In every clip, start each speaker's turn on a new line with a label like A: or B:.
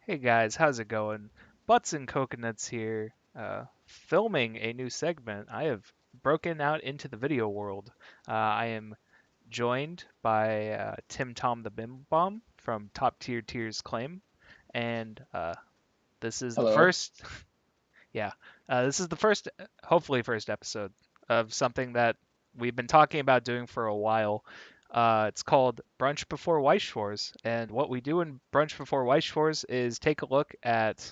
A: Hey guys, how's it going? Butts and Coconuts here, filming a new segment. I have broken out into the video world. I am joined by Tim Tom the Bim Bomb from Top Tier Tears Claim, and this is the
B: Hello.
A: first, yeah, this is the first, hopefully first episode of something that we've been talking about doing for a while. It's called Brunch Before Weiss Schwarz, and what we do in Brunch Before Weiss Schwarz is take a look at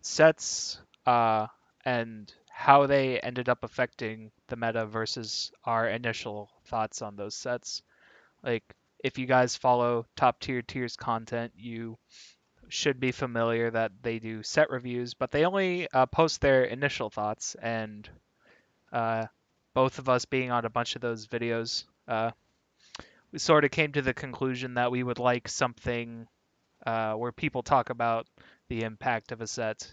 A: sets and how they ended up affecting the meta versus our initial thoughts on those sets. Like, if you guys follow top tier tiers content, you should be familiar that they do set reviews, but they only post their initial thoughts. And uh, both of us being on a bunch of those videos, we sort of came to the conclusion that we would like something where people talk about the impact of a set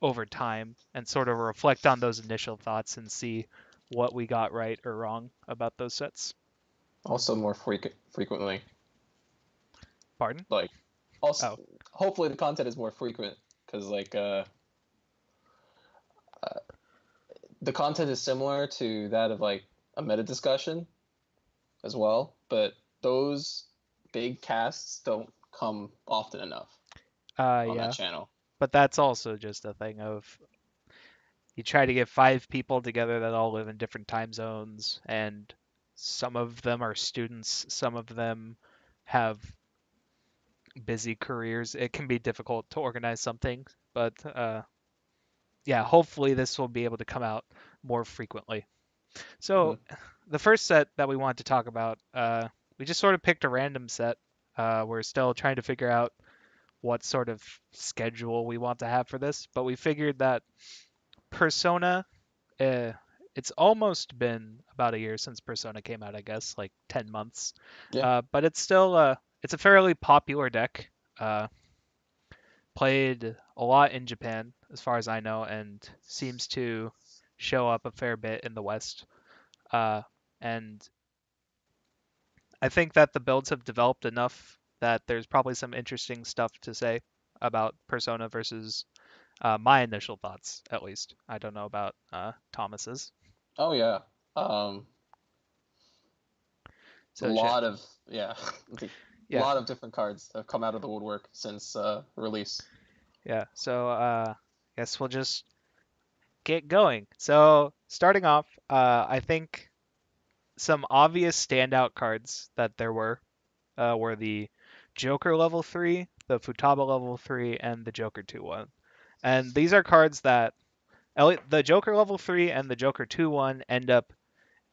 A: over time and sort of reflect on those initial thoughts and see what we got right or wrong about those sets.
B: Also more frequently.
A: Pardon?
B: Like also
A: Oh,
B: hopefully the content is more frequent because uh, the content is similar to that of like a meta discussion as well, but those big casts don't come often enough on that
A: yeah.
B: channel.
A: But that's also just a thing of you try to get five people together that all live in different time zones, and some of them are students, some of them have busy careers. It can be difficult to organize something, but yeah, hopefully this will be able to come out more frequently. So
B: Hmm.
A: the first set that we want to talk about, we just sort of picked a random set. We're still trying to figure out what sort of schedule we want to have for this, but we figured that Persona, uh, it's almost been about a year since Persona came out, I guess, like 10 months.
B: Yeah.
A: But it's still it's a fairly popular deck. Uh, Played a lot in Japan, as far as I know, and seems to show up a fair bit in the West. Uh, and I think that the builds have developed enough that there's probably some interesting stuff to say about Persona versus my initial thoughts, at least. I don't know about Thomas's.
B: Oh yeah. Um, a
A: So,
B: lot of yeah, a
A: yeah,
B: lot of different cards have come out of the woodwork since release.
A: yeah. So, guess we'll just get going. So, starting off, I think some obvious standout cards that there were the Joker level 3, the Futaba level 3, and the Joker 2/1. And these are cards that the Joker level 3 and the Joker 2/1 end up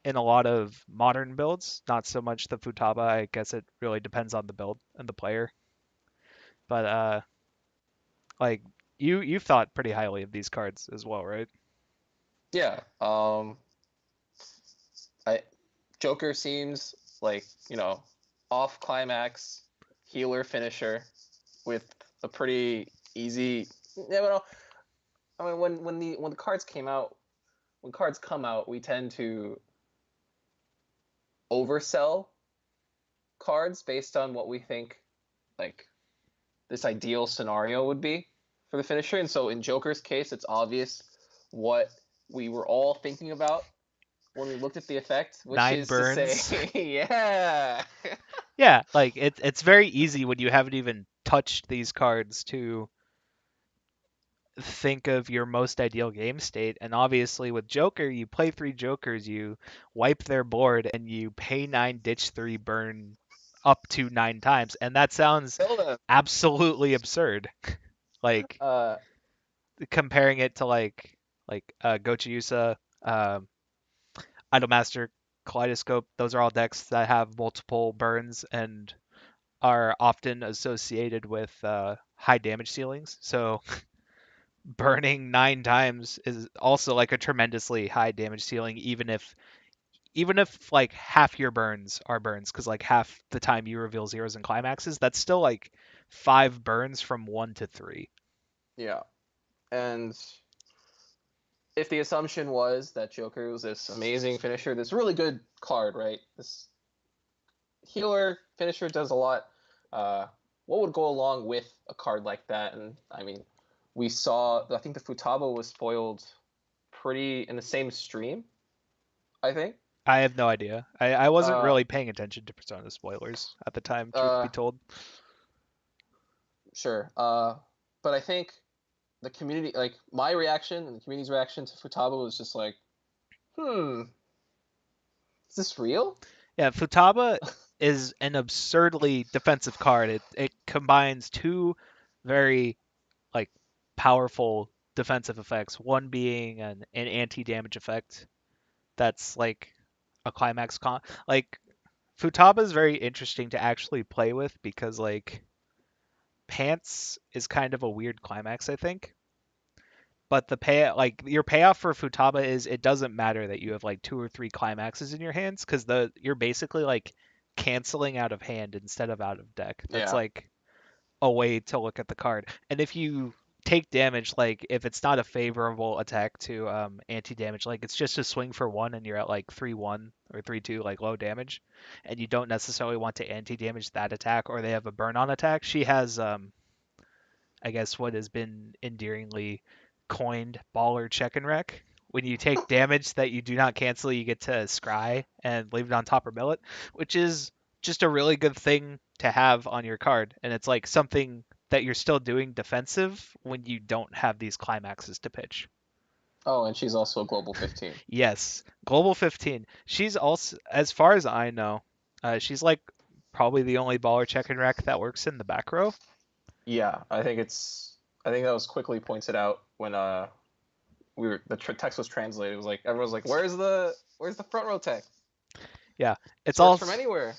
A: in a lot of modern builds, not so much the Futaba. I guess it really depends on the build and the player. But like you've thought pretty highly of these cards as well, right?
B: Yeah. I Joker seems like, off climax healer finisher with a pretty easy. Yeah, well, I mean, when the cards came out, when cards come out, we tend to oversell cards based on what we think like this ideal scenario would be for the finisher. And so in Joker's case, it's obvious what we were all thinking about when we looked at the effect, which
A: Nine
B: is to say,
A: burns.
B: yeah.
A: Yeah, like it's very easy when you haven't even touched these cards to think of your most ideal game state. And obviously with Joker, you play three Jokers, you wipe their board, and you pay nine, ditch three, burn up to nine times. And that sounds
B: Kill them.
A: absolutely absurd. Like
B: Uh,
A: comparing it to like Gochi Yusa, Idolmaster, Kaleidoscope, those are all decks that have multiple burns and are often associated with high damage ceilings. So burning nine times is also like a tremendously high damage ceiling, even if like half your burns are burns, because like half the time you reveal zeros and climaxes, that's still like five burns from one to three.
B: yeah. And if the assumption was that Joker was this amazing finisher, this really good card, right? This healer finisher does a lot. Uh, what would go along with a card like that. And I mean, we saw. I think the Futaba was spoiled pretty in the same stream. I think.
A: I have no idea. I wasn't
B: Uh,
A: really paying attention to Persona spoilers at the time, truth be
B: uh,
A: told.
B: sure. But I think the community, like my reaction and the community's reaction to Futaba was just like, hmm, is this real?
A: Yeah, Futaba is an absurdly defensive card. It combines two very like powerful defensive effects. One being an anti-damage effect that's like a climax con. Like Futaba is very interesting to actually play with because like Pants is kind of a weird climax, I think. But the pay like your payoff for Futaba is it doesn't matter that you have like two or three climaxes in your hands because the you're basically like canceling out of hand instead of out of deck. That's
B: Yeah.
A: like a way to look at the card. And if you take damage, like if it's not a favorable attack to anti-damage, like it's just a swing for one and you're at like 3-1 or 3-2, like low damage, and you don't necessarily want to anti-damage that attack, or they have a burn on attack. She has I guess what has been endearingly coined baller check and wreck. When you take damage that you do not cancel, you get to scry and leave it on top or mill it, which is just a really good thing to have on your card. And it's like something that you're still doing defensive when you don't have these climaxes to pitch.
B: Oh, and she's also a global 15.
A: Yes, Global 15. She's also, as far as I know, she's like probably the only baller check and wreck that works in the back row.
B: Yeah, I think it's. I think that was quickly pointed out when we were the text was translated. It was like everyone's like, where's the front row tech?
A: Yeah, it's
B: This works from
A: also
B: anywhere.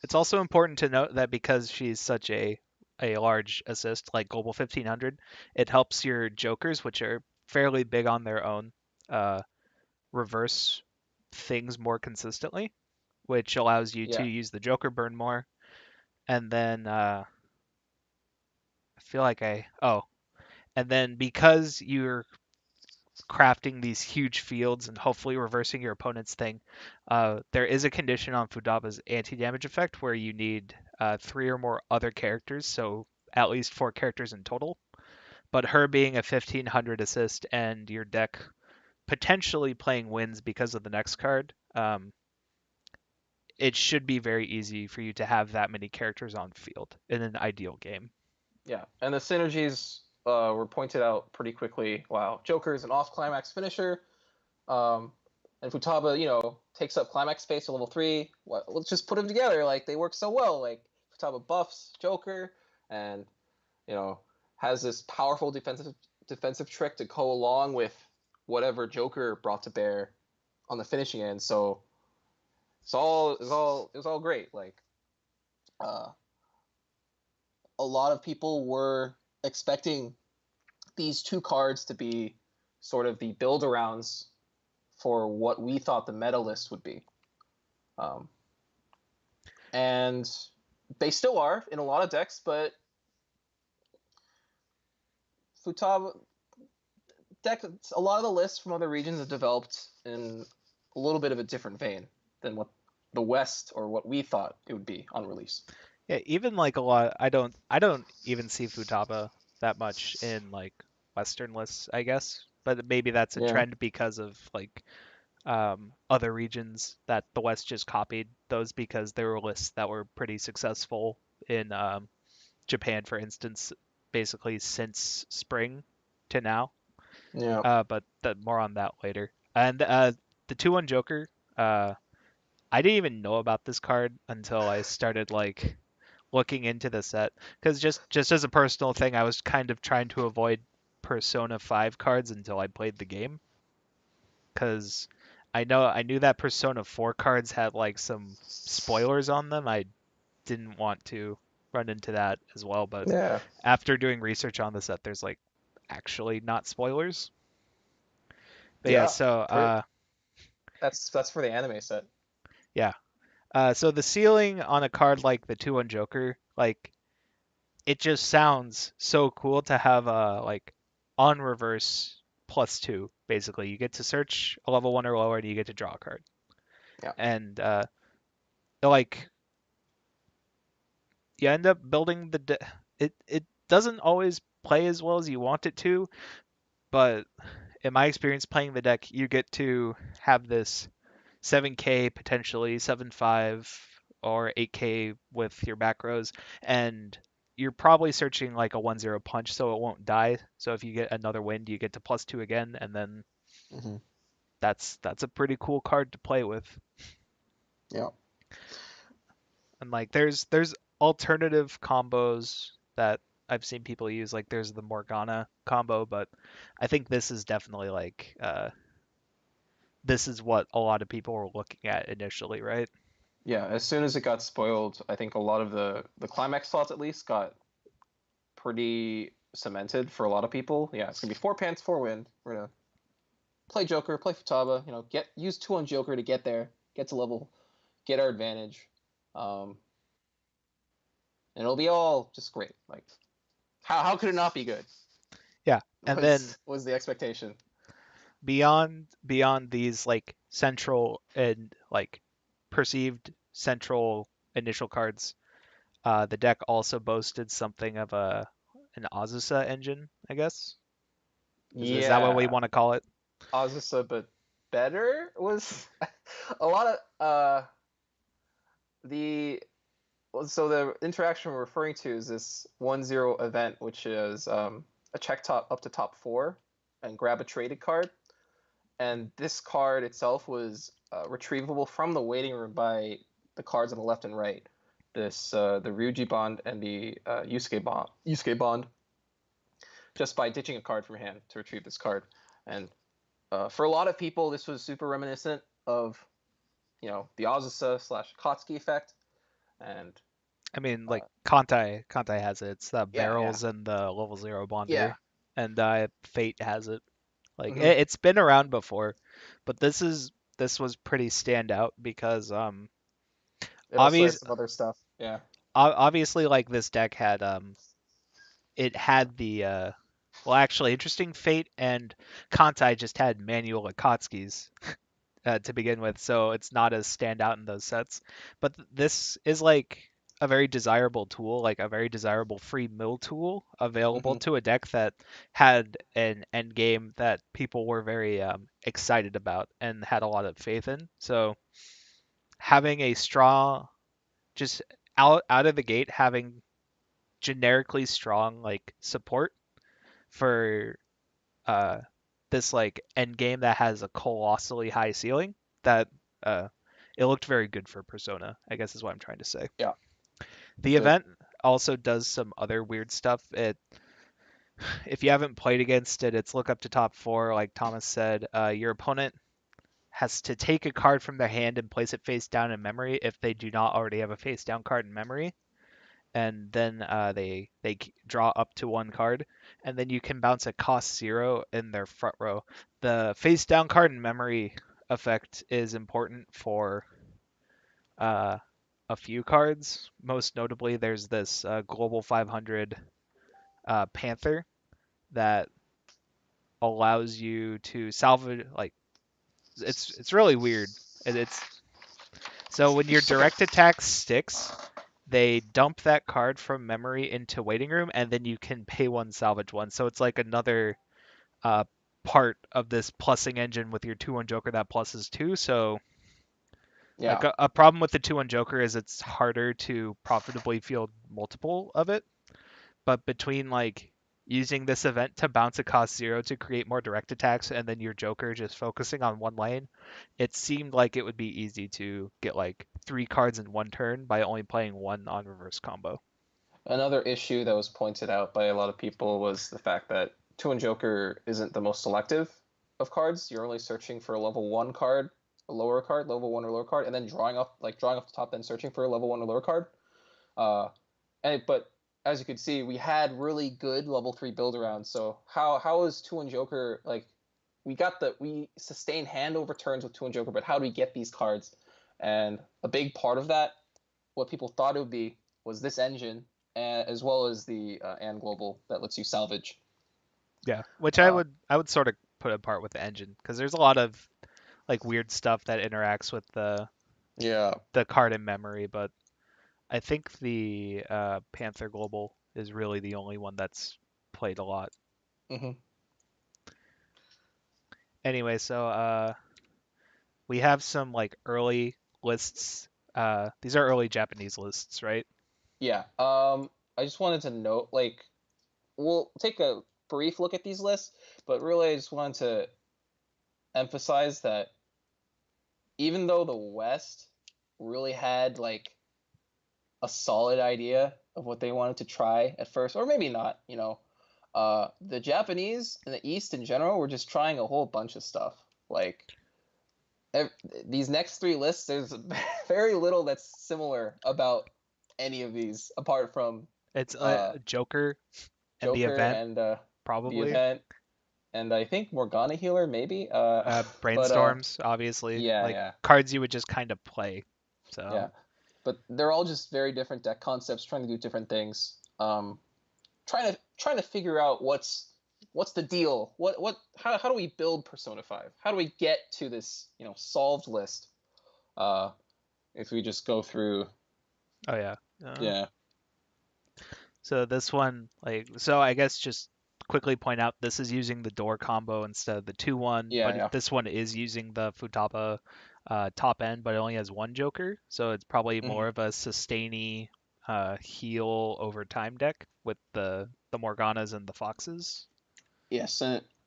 A: It's also important to note that because she's such a large assist, like Global 1500, it helps your jokers, which are fairly big on their own, uh, reverse things more consistently, which allows you to
B: Yeah,
A: use the Joker burn more. And then I feel like and then because you're crafting these huge fields and hopefully reversing your opponent's thing, there is a condition on Fudaba's anti-damage effect where you need three or more other characters, so at least four characters in total. But her being a 1500 assist and your deck potentially playing wins because of the next card, it should be very easy for you to have that many characters on field in an ideal game.
B: yeah, and the synergies were pointed out pretty quickly. Wow, Joker is an off climax finisher. Um, and Futaba, takes up climax space at level 3. Let's just put them together. Like they work so well. Like Futaba buffs Joker, and you know has this powerful defensive trick to go along with whatever Joker brought to bear on the finishing end. So it was all great. Like uh, a lot of people were expecting these two cards to be sort of the build arounds for what we thought the meta list would be. Um, and they still are in a lot of decks, but Futaba deck, a lot of the lists from other regions have developed in a little bit of a different vein than what the West or what we thought it would be on release.
A: Yeah, even like a lot, I don't even see Futaba that much in like Western lists, I guess. But maybe that's a
B: Yeah,
A: trend because of like other regions that the West just copied those because there were lists that were pretty successful in Japan, for instance, basically since spring to now.
B: yeah,
A: But more on that later. And the 2-1 Joker, I didn't even know about this card until I started like looking into the set because just as a personal thing, I was kind of trying to avoid Persona 5 cards until I played the game because I knew that Persona 4 cards had like some spoilers on them. I didn't want to run into that as well, but
B: yeah,
A: after doing research on the set, there's like actually not spoilers. But yeah,
B: yeah.
A: so
B: That's for the anime set.
A: yeah. So the ceiling on a card like the 2-1 Joker, like it just sounds so cool to have a like on reverse +2. Basically, you get to search a level 1 or lower, and you get to draw a card.
B: Yeah,
A: And like you end up building it doesn't always play as well as you want it to, but in my experience playing the deck, you get to have this 7K, potentially 7.5 or 8K with your back rows, and you're probably searching like a 1/0 punch so it won't die. So if you get another wind, you get to +2 again, and then
B: Hmm.
A: that's a pretty cool card to play with.
B: Yeah.
A: And like there's alternative combos that I've seen people use. Like there's the Morgana combo, but I think this is definitely like this is what a lot of people were looking at initially, right?
B: Yeah, as soon as it got spoiled, I think a lot of the climax slots at least got pretty cemented for a lot of people. Yeah, it's gonna be 4 pants, 4 wind. We're gonna play Joker, play Futaba. Get use 2 on Joker to get there, get to level, get our advantage, um, and it'll be all just great. Like how could it not be good?
A: Yeah. And then
B: Was the expectation?
A: beyond these like central and like perceived central initial cards, the deck also boasted something of a an Azusa engine, I guess. Is that what we
B: Yeah,
A: want to call it?
B: Azusa, but better was a lot of the so the interaction we're referring to is this 1/0 event, which is a check top up to top 4 and grab a traded card. And this card itself was retrievable from the waiting room by the cards on the left and right. The Ryuji Bond and the Yusuke Bond, just by ditching a card from hand to retrieve this card. And for a lot of people, this was super reminiscent of the Azusa slash Kotsky effect. And
A: I mean, like
B: uh,
A: Kantai has it. It's the
B: yeah, yeah,
A: barrels and the level 0
B: yeah.
A: bonder, and Fate has it. Like
B: Hmm.
A: it's been around before, but this was pretty standout because
B: It also
A: obvious
B: has some other stuff. Yeah.
A: obviously like this deck had it had the well actually interesting Fate and Kantai just had manual Akatsuki's to begin with, so it's not as standout in those sets. But this is like a very desirable tool, like a very desirable free mill tool available
B: Hmm.
A: to a deck that had an end game that people were very excited about and had a lot of faith in. So having a strong, just out of the gate, having generically strong like support for uh this like end game that has a colossally high ceiling that uh it looked very good for Persona, I guess is what I'm trying to say.
B: Yeah, it
A: The
B: did.
A: event also does some other weird stuff. It if you haven't played against it, it's look up to top 4 like Thomas said. Your opponent has to take a card from their hand and place it face down in memory if they do not already have a face down card in memory, and then they draw up to 1 card, and then you can bounce a cost 0 in their front row. The face down card in memory effect is important for uh, a few cards. Most notably, there's this Global 500 Panther that allows you to salvage. Like it's really weird. It's so when your
B: Just like a
A: direct attack sticks, they dump that card from memory into waiting room, and then you can pay 1, salvage 1. So it's like another uh, part of this plussing engine with your 2/1 Joker that pluses 2. So like
B: yeah.
A: a problem with the 2/1 Joker is it's harder to profitably field multiple of it. But between like using this event to bounce a cost 0 to create more direct attacks, and then your Joker just focusing on one lane, it seemed like it would be easy to get like 3 cards in 1 turn by only playing 1 on reverse combo.
B: Another issue that was pointed out by a lot of people was the fact that Two and Joker isn't the most selective of cards. You're only searching for a level 1 card, a lower card, level 1 or lower card, and then drawing off the top, then searching for a level 1 or lower card. Uh, but as you could see, we had really good level 3 build around. So how is Two and Joker like? We sustained hand over turns with Two and Joker, but how do we get these cards? And a big part of that, what people thought it would be, was this engine, as well as the and global that lets you salvage.
A: Yeah, which
B: Uh,
A: I would sort of put apart with the engine because there's a lot of like weird stuff that interacts with
B: yeah,
A: the card in memory, but I think the Panther Global is really the only one that's played a lot.
B: Hmm.
A: Anyway, so we have some like early lists. These are early Japanese lists, right?
B: Yeah. I just wanted to note, like, we'll take a brief look at these lists, but really I just wanted to emphasize that even though the West really had like a solid idea of what they wanted to try at first, or maybe not, the Japanese and the East in general were just trying a whole bunch of stuff. Like ev- these next three lists, there's very little that's similar about any of these, apart from
A: It's
B: uh,
A: Joker and the
B: Joker
A: event,
B: and the
A: probably.
B: event, and I think Morgana Healer maybe. But
A: Brainstorms, obviously,
B: yeah,
A: like
B: yeah,
A: cards you would just kind of play. So
B: yeah. But they're all just very different deck concepts, trying to do different things. Trying to figure out what's the deal. What how do we build Persona 5? How do we get to this solved list? Uh, if we just go through,
A: oh yeah. Uh,
B: yeah,
A: so this one, like, so I guess just quickly point out this is using the door combo instead of the 2-1,
B: yeah,
A: but
B: yeah.
A: this one is using the Futaba top end, but it only has one Joker, so it's probably
B: Hmm.
A: more of a sustainy heal over time deck with the Morganas and the Foxes.
B: Yes,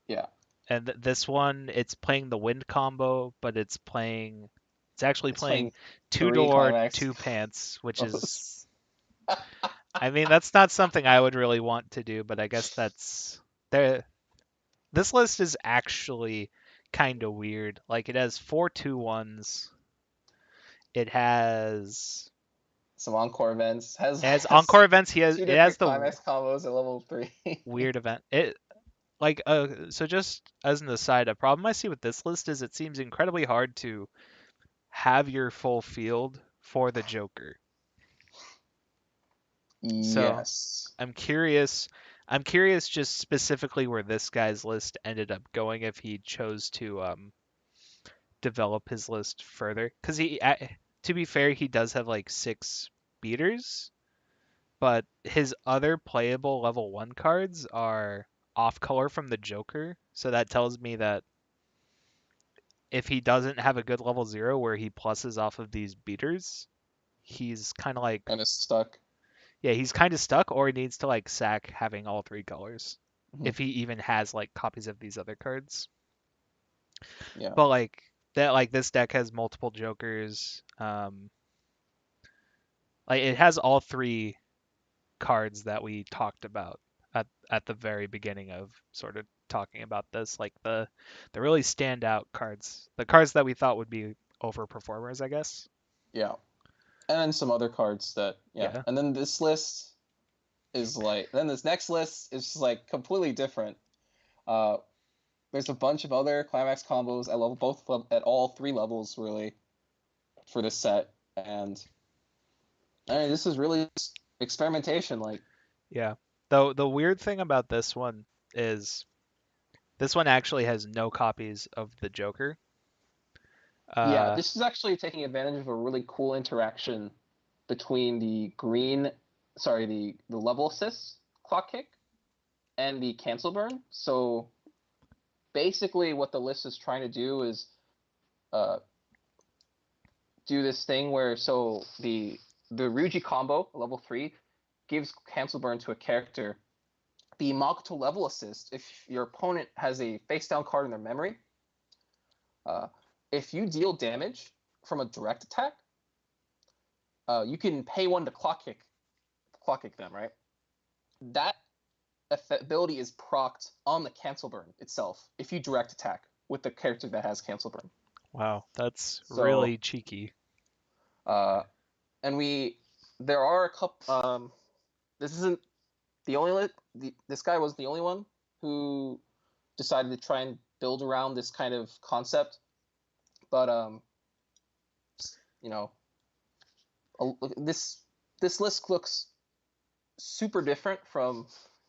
B: yeah.
A: And this one, it's playing the wind combo, but it's actually
B: It's
A: playing
B: playing
A: two
B: three
A: door,
B: climax
A: two pants, which is,
B: combos.
A: I mean, that's not something I would really want to do, but I guess that's there. This list is actually kind of weird. Like it has 4 2-1s. It has
B: Some encore events has
A: it has
B: has
A: encore events.
B: two
A: It has
B: different
A: the
B: climax combos at level 3.
A: weird event. It like so just as an aside, a problem I see with this list is it seems incredibly hard to have your full field for the Joker. So
B: Yes.
A: I'm curious. I'm curious just specifically where this guy's list ended up going if he chose to develop his list further. Because to be fair, he does have like 6 beaters, but his other playable level 1 cards are off color from the Joker. So that tells me that if he doesn't have a good level 0 where he pluses off of these beaters, he's kind of like,
B: Kind of stuck.
A: yeah, he's kind of stuck, or he needs to like sack having all 3 colors
B: Mhm.
A: if he even has like copies of these other cards.
B: Yeah.
A: But like this deck has multiple Jokers. Like it has all 3 cards that we talked about at the very beginning of sort of talking about this, like the really standout cards, the cards that we thought would be overperformers, I guess.
B: Yeah. And then some other cards that, yeah.
A: Yeah,
B: And then this list is like, then this next list is just like completely different. Uh, there's a bunch of other climax combos at at all 3 levels really for this set, and I mean, this is really just experimentation. Like,
A: yeah. Though the weird thing about this one is this one actually has no copies of the Joker.
B: yeah,
A: Uh,
B: this is actually taking advantage of a really cool interaction between the green, sorry, the level assist clock kick and the cancel burn. So basically, what the list is trying to do is uh, do this thing where the Ryuji combo level 3 gives cancel burn to a character. The Makoto level assist, if your opponent has a face down card in their memory, uh, if you deal damage from a direct attack, you can pay one to clock kick them, right? That ability is procced on the cancel burn itself if you direct attack with the character that has cancel burn.
A: wow, that's
B: So,
A: really cheeky.
B: uh, and there are a couple. This isn't the only. This guy was the only one who decided to try and build around this kind of concept, but you know, this this list looks super different from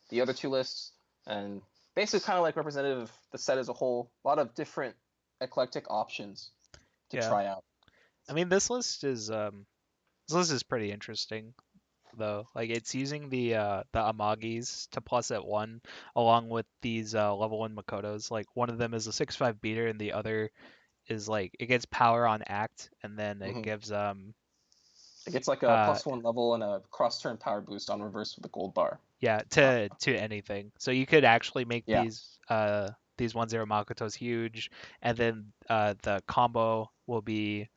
B: the other 2 lists, and basically kind of like representative of the set as a whole. A lot of different eclectic options to
A: Yeah.
B: try out.
A: I mean, this list is This list is pretty interesting though. Like it's using the Amagis to plus at one along with these level one Makotos. Like one of them is a 6/5 beater and the other is like it gets power on act and then it
B: Hmm.
A: gives
B: It gets like a
A: uh
B: +1 level and a cross turn power boost on reverse with the gold bar.
A: yeah
B: Uh,
A: to anything. So you could actually make
B: yeah,
A: these 1/0 Makotos huge and then the combo will be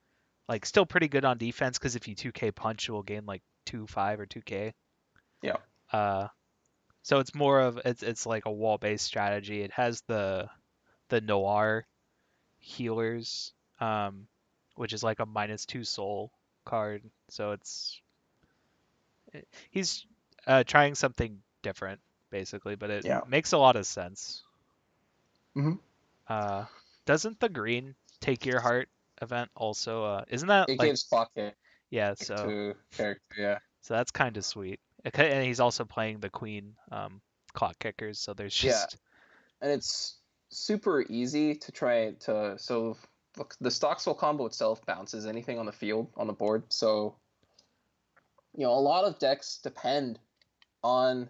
A: like still pretty good on defense because if you 2k punch you will gain like 2/5 or 2k.
B: yeah,
A: Uh so it's more of it's like a wall based strategy. It has the Noir healers, which is like a -2 soul card. So he's trying something different basically, but it
B: yeah.
A: makes a lot of sense.
B: Hmm.
A: Uh, doesn't the green take your heart event also? Isn't that
B: It
A: like
B: gives clock kick
A: yeah? So
B: to character. Yeah,
A: so that's kind of sweet. And he's also playing the queen clock kickers. So there's
B: yeah,
A: just
B: and it's super easy to try to. So look, the stock soul combo itself bounces anything on the field on the board. So a lot of decks depend on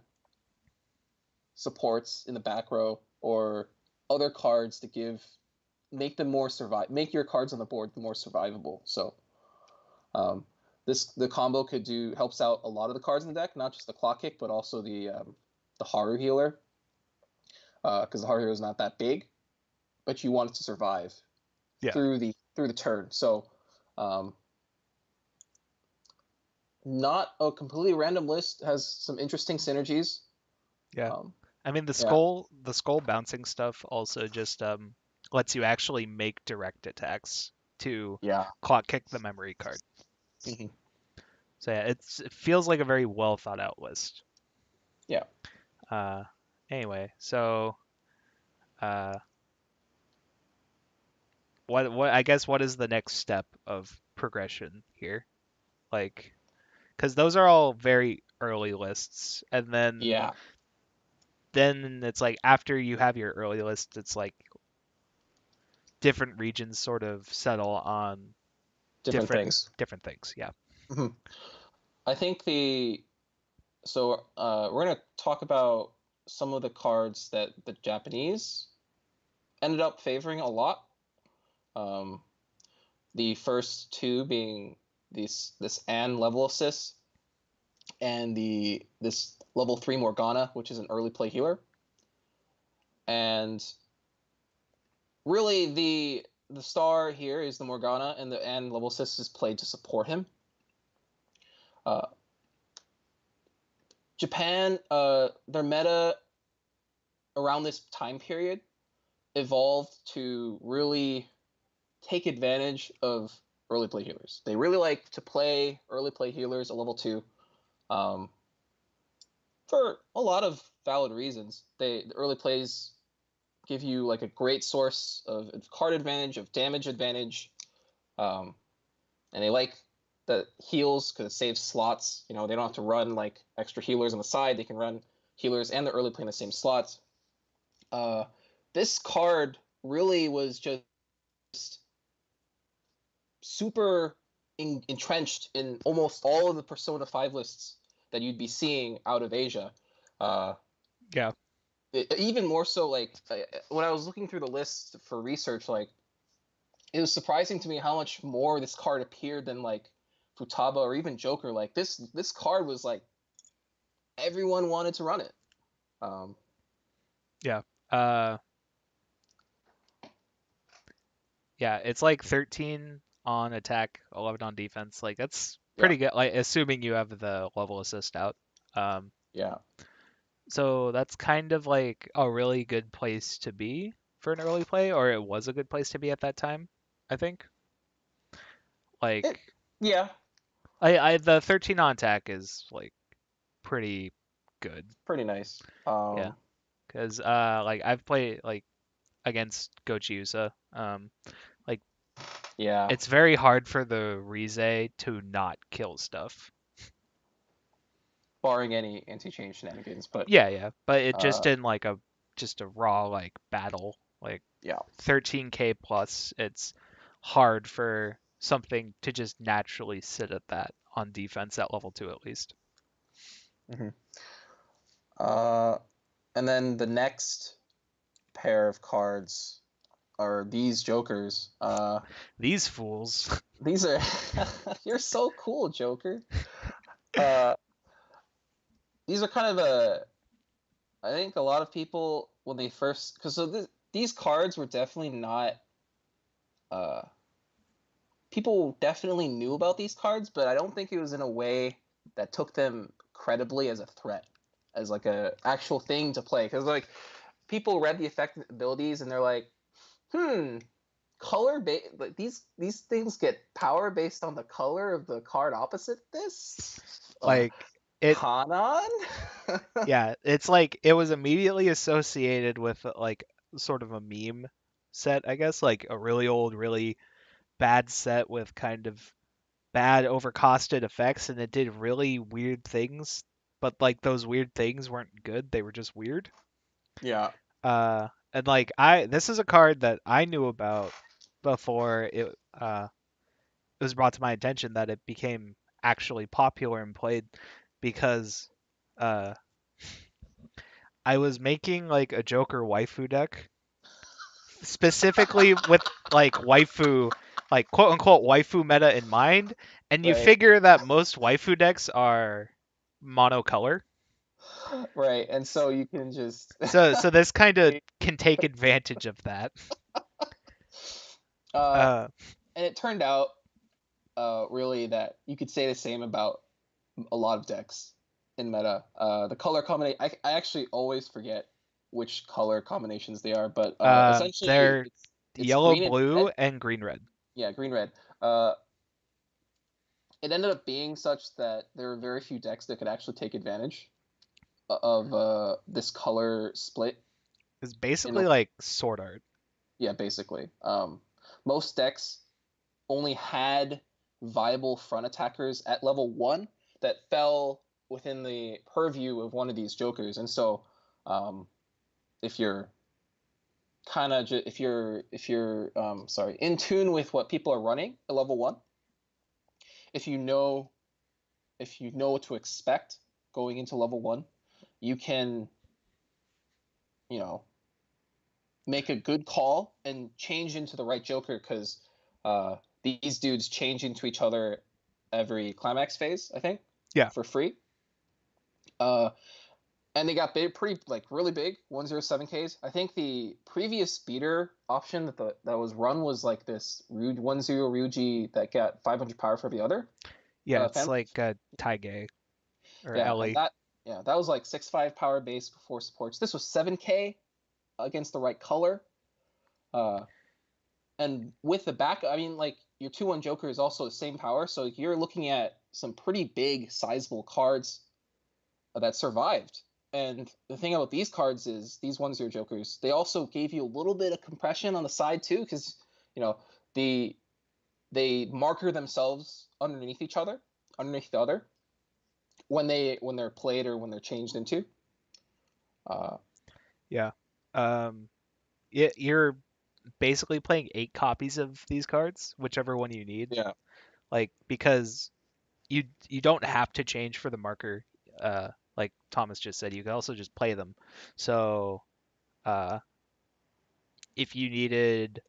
B: supports in the back row or other cards to make them more make your cards on the board more survivable. So um, the combo could do helps out a lot of the cards in the deck, not just the clock kick, but also the Haru healer, because the Haru healer is not that big, but you want it to survive
A: yeah
B: through the turn. So um, not a completely random list, has some interesting synergies.
A: yeah.
B: Um,
A: I mean
B: yeah,
A: the skull bouncing stuff also just lets you actually make direct attacks to
B: yeah.
A: clock kick the memory card.
B: Mhm.
A: So yeah, it feels like a very well thought out list.
B: Yeah.
A: Uh, anyway, so uh, what I guess what is the next step of progression here? Like, because those are all very early lists, and
B: Yeah.
A: then it's like after you have your early list, it's like different regions sort of settle on
B: Different things.
A: different things. Yeah.
B: Mhm. I think we're gonna talk about some of the cards that the Japanese ended up favoring a lot. Um, the first two being this Anne level assist and this level 3 Morgana, which is an early play healer. And really the star here is the Morgana, and the Anne level assist is played to support him. Uh, Japan, their meta around this time period evolved to really take advantage of early play healers. They really like to play early play healers at level 2, um, for a lot of valid reasons. The early plays give you like a great source of card advantage, of damage advantage, um, and they like the heals because it saves slots. They don't have to run like extra healers on the side. They can run healers and the early play in the same slots. Uh, this card really was just super entrenched in almost all of the Persona 5 lists that you'd be seeing out of Asia. Uh,
A: Yeah.
B: Even more so, like when I was looking through the list for research, like it was surprising to me how much more this card appeared than like Futaba or even Joker. Like this card was like everyone wanted to run it. Um,
A: Yeah. Uh, yeah. It's like 13 on attack, 11 on defense. Like that's
B: yeah,
A: pretty good. Like assuming you have the level assist out. Um,
B: yeah.
A: so that's kind of like a really good place to be for an early play, or it was a good place to be at that time, I think.
B: It,
A: Like
B: yeah,
A: I the 13 on attack is like pretty good.
B: pretty nice.
A: Yeah. Cuz like I've played like against Gochiusa. Like
B: Yeah,
A: it's very hard for the Rize to not kill stuff.
B: barring any anti-change shenanigans, but
A: Yeah, yeah. But it just
B: uh,
A: in like a just a raw like battle, like
B: yeah,
A: 13k plus, it's hard for something to just naturally sit at that on defense at level 2 at least.
B: Hmm. Uh, and then the next pair of cards are these Jokers.
A: These fools.
B: These are you're so cool, Joker. Uh, these are kind of a I think a lot of people when they first because these cards were definitely not uh people definitely knew about these cards, but I don't think it was in a way that took them credibly as a threat, as like a actual thing to play. Because like people read the effect abilities and they're like, hmm, like these things get power based on the color of the card opposite this.
A: Like it
B: Kanan?
A: yeah, it's like it was immediately associated with like sort of a meme set, I guess, like a really old, really bad set with kind of bad overcosted effects, and it did really weird things, but like those weird things weren't good, they were just weird.
B: Yeah.
A: And like I this is a card that I knew about before it was brought to my attention that it became actually popular and played because uh I was making like a Joker waifu deck specifically with like waifu, like quote unquote waifu meta in mind, and you
B: Right.
A: figure that most waifu decks are monocolor.
B: Right. And so you can just
A: So this kind of can take advantage of that.
B: uh
A: Uh,
B: and it turned out really that you could say the same about a lot of decks in meta. The color combination, I actually always forget which color combinations they are, but essentially
A: they're
B: it's
A: yellow,
B: green and
A: blue,
B: red.
A: and green, red.
B: Yeah, green red. Uh, it ended up being such that there were very few decks that could actually take advantage of this color split.
A: It's
B: In a,
A: basically like sword art.
B: yeah, basically, most decks only had viable front attackers at level 1 that fell within the purview of one of these Jokers. And so um, if you're if you're sorry, in tune with what people are running at level 1, if you know if you know what to expect going into level 1, you can, you know, make a good call and change into the right Joker because these dudes change into each other every climax phase, I think,
A: Yeah,
B: for free. Uh, and they got big, pretty like really big 107Ks. I think the previous speeder option that was run was like this 10 Ryuji that got 500 power for the other
A: yeah, it's
B: family.
A: like Taige or
B: Yeah, and
A: Ellie.
B: that was like 6.5 power base before supports. This was 7K against the right color. Uh, and with the back, I mean, like your 2-1 Joker is also the same power, so you're looking at some pretty big, sizable cards that survived. And the thing about these cards is these 1-0 Jokers, they also gave you a little bit of compression on the side too, because you know the they marker themselves underneath each other, underneath the other, when they're played or when they're changed into. Uh,
A: Yeah. Um, you're basically playing 8 copies of these cards, whichever one you need.
B: yeah.
A: Like because you don't have to change for the marker. Like Thomas just said, you can also just play them. So uh, if you needed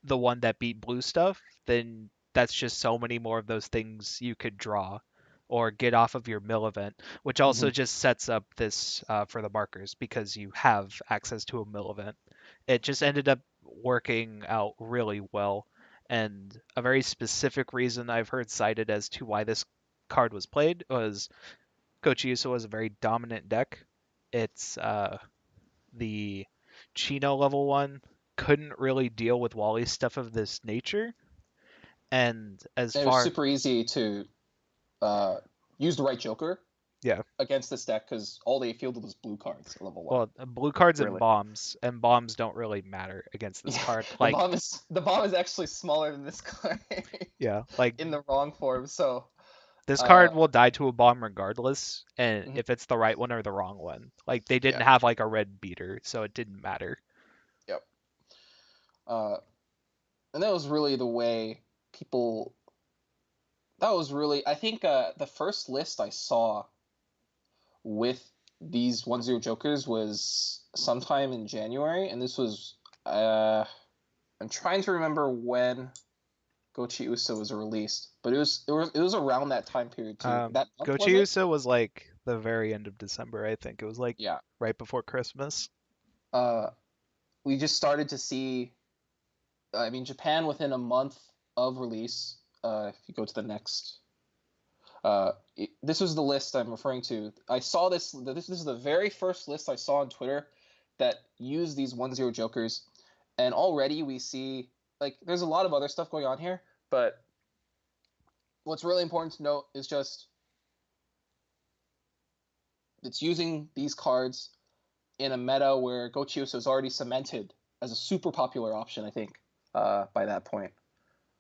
A: the one that beat blue stuff, then that's just so many more of those things you could draw or get off of your mill event, which also
B: Hmm.
A: just sets up this for the markers because you have access to a mill event. It just ended up working out really well. And a very specific reason I've heard cited as to why this card was played was Kochiusa was a very dominant deck. It's the Chino level 1 couldn't really deal with Wally stuff of this nature. And as
B: It was
A: far,
B: super easy to uh, use the right Joker
A: yeah,
B: against this deck because all they fielded was blue cards at level 1.
A: well, blue cards
B: Really.
A: and bombs don't really matter against this
B: Yeah,
A: card. Like,
B: the bomb is actually smaller than this card
A: yeah, like
B: in the wrong form. So,
A: this
B: uh,
A: card will die to a bomb regardless, and
B: mhm,
A: if it's the right one or the wrong one. Like, they didn't
B: yeah,
A: have like a red beater, so it didn't matter.
B: yep. Uh, and that was really the way people that was really, I think the first list I saw with these 1-0 Jokers was sometime in January, and this was I'm trying to remember when Gochi Uso was released, but it was around that time period too. That month was it?
A: Gochiusa was like the very end of December, I think. It was like
B: Yeah.
A: right before Christmas.
B: Uh, we just started to see. I mean, Japan within a month of release. If you go to the next, this was the list I'm referring to. I saw this. This is the very first list I saw on Twitter that used these 1-0 Jokers, and already we see like there's a lot of other stuff going on here, but what's really important to note is just it's using these cards in a meta where Gochiuso is already cemented as a super popular option, I think, by that point.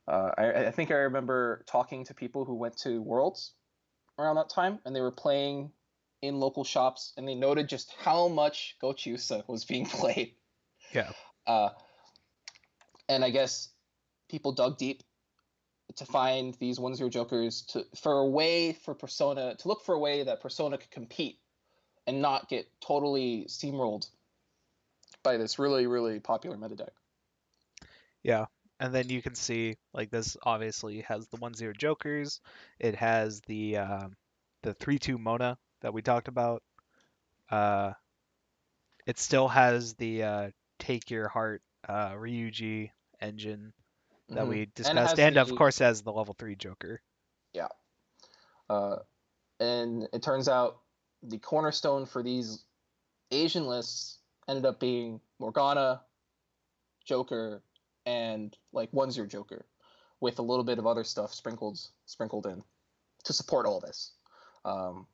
B: I think I remember talking to people who went to Worlds around that time, and they were playing in local shops, and they noted just how much Gochiusa was being played.
A: Yeah.
B: Uh, and I guess people dug deep to find these 1-0 Jokers for a way for Persona to look for a way that Persona could compete and not get totally steamrolled by this really, really popular meta deck.
A: Yeah. And then you can see like this obviously has the 1-0 Jokers. It has the 3-2 Mona that we talked about. Uh it still has the Take Your Heart Ryuji engine that we
B: And it
A: discussed,
B: has
A: and of
B: the
A: course has the level 3 Joker.
B: yeah, uh, and it turns out the cornerstone for these Asian lists ended up being Morgana, Joker, and like 1-0 Joker, with a little bit of other stuff sprinkled in to support all this. Um,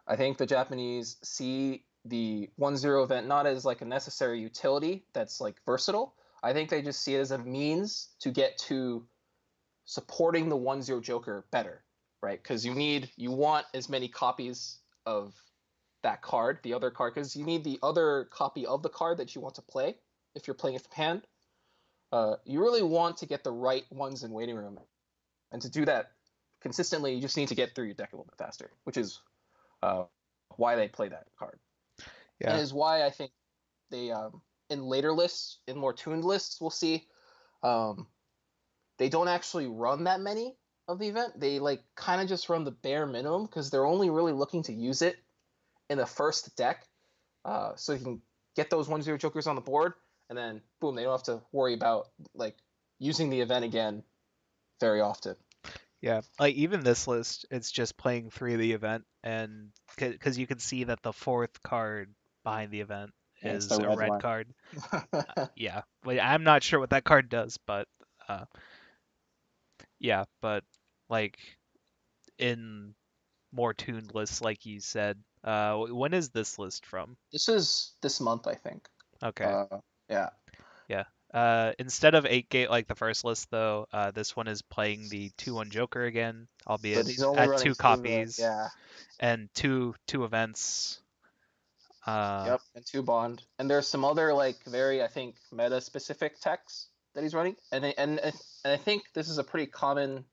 B: I think the Japanese see the 1-0 event not as like a necessary utility that's like versatile. I think they just see it as a means to get to supporting the 1-0 Joker better, right? Because you want as many copies of that card, the other card, because you need the other copy of the card that you want to play if you're playing it from hand. You really want to get the right ones in waiting room, and to do that consistently, you just need to get through your deck a little bit faster, which is uh, why they play that card, and
A: Yeah.
B: is why I think they in later lists, in more tuned lists, we'll see um, they don't actually run that many of the event. They like kind of just run the bare minimum because they're only really looking to use it in the first deck, so you can get those 1-0 Jokers on the board, and then boom, they don't have to worry about like using the event again very often.
A: Yeah, like even this list, it's just playing 3 of the event, and because you can see that the fourth card behind the event
B: Yeah, it's
A: is
B: the
A: a
B: red
A: red
B: one.
A: card. Yeah, but I'm not sure what that card does, but uh, yeah, but like in more tuned lists, like you said, when is this list from?
B: This is this month, I think.
A: Okay,
B: Uh, yeah,
A: yeah. Instead of 8 gate like the first list, though, this one is playing the 2-1 Joker again,
B: but
A: albeit
B: he's only
A: at
B: running
A: 2
B: two of the
A: copies
B: yeah.
A: and two events. Uh,
B: Yep, and two bond. And there's some other like very I think meta specific techs that he's running, and I think this is a pretty common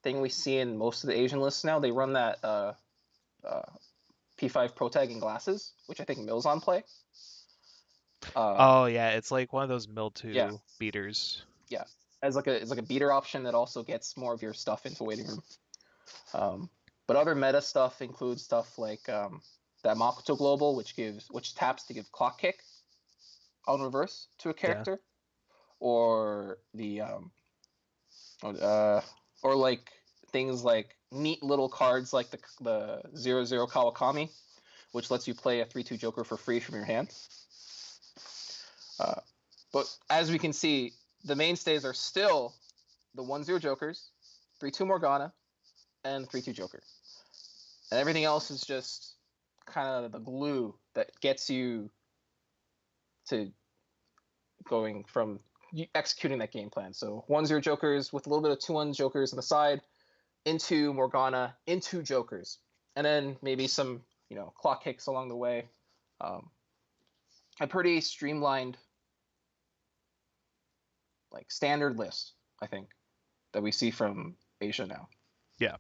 B: thing we see in most of the Asian lists now. They run that uh, P5 Protag in glasses, which I think Mills on play. Um,
A: Oh yeah, it's like one of those mill
B: yeah,
A: two beaters.
B: yeah, as like a it's like a beater option that also gets more of your stuff into waiting room. Um, but other meta stuff includes stuff like that Makoto Global, which taps to give clock kick on reverse to a
A: Yeah,
B: character, or the uh, or like things like neat little cards like the 0-0 Kawakami, which lets you play a 3-2 Joker for free from your hand. Uh, but as we can see, the mainstays are still the 1-0 Jokers, 3-2 Morgana, and 3-2 Joker. And everything else is just kind of the glue that gets you to going from executing that game plan. So 1-0 Jokers with a little bit of 2-1 Jokers on the side, into Morgana, into Jokers, and then maybe some clock kicks along the way. Um, a pretty streamlined like standard list, I think, that we see from Asia now.
A: Yeah.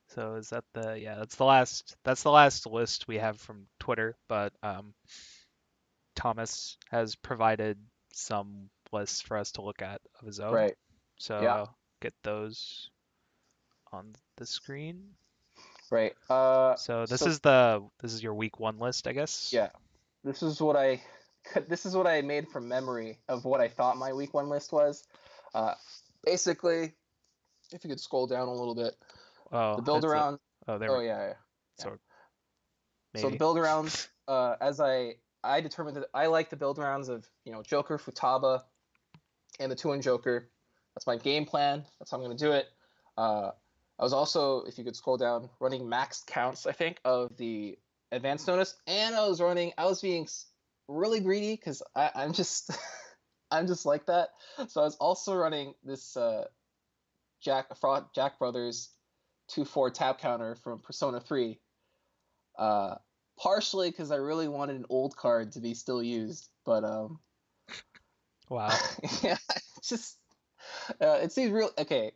A: So is that the yeah, that's the last list we have from Twitter, but Thomas has provided some lists for us to look at of his own.
B: Right.
A: So
B: Yeah.
A: I'll get those on the screen.
B: Right.
A: So this
B: So
A: is this is your week one list, I guess.
B: yeah, this is what I this is what I made from memory of what I thought my week one list was. Uh, Basically, if you could scroll down a little bit, the
A: Oh,
B: build
A: it's a
B: around.
A: oh there we
B: Oh yeah, yeah, yeah.
A: so
B: So the
A: maybe.
B: build arounds, as I determined that I like the build arounds of Joker, Futaba, and the two-in Joker. That's my game plan. That's how I'm gonna do it. Uh, I was also, if you could scroll down, running maxed counts, I think, of the advanced notice, and I was being really greedy because I'm just, I'm just like that. So I was also running this Jack Brothers 2-4 tap counter from Persona 3. Uh, Partially because I really wanted an old card to be still used, but
A: Wow.
B: yeah, just it seems real. Okay,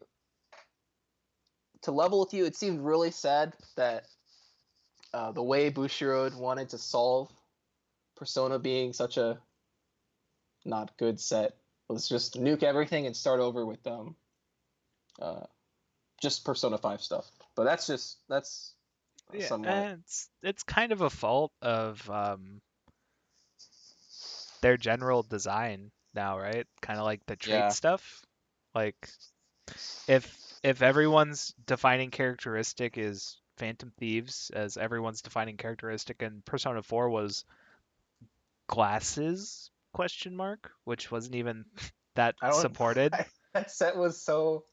B: to level with you, it seemed really sad that the way Bushiroad wanted to solve Persona being such a not good set was just nuke everything and start over with uh, just Persona 5 stuff. But that's
A: Yeah,
B: somewhat.
A: and it's kind of a fault of their general design now, right? Kind of like the trait
B: Yeah.
A: stuff. Like if everyone's defining characteristic is Phantom Thieves, as everyone's defining characteristic in Persona 4 was glasses question mark, which wasn't even that
B: I don't.
A: supported.
B: That set was so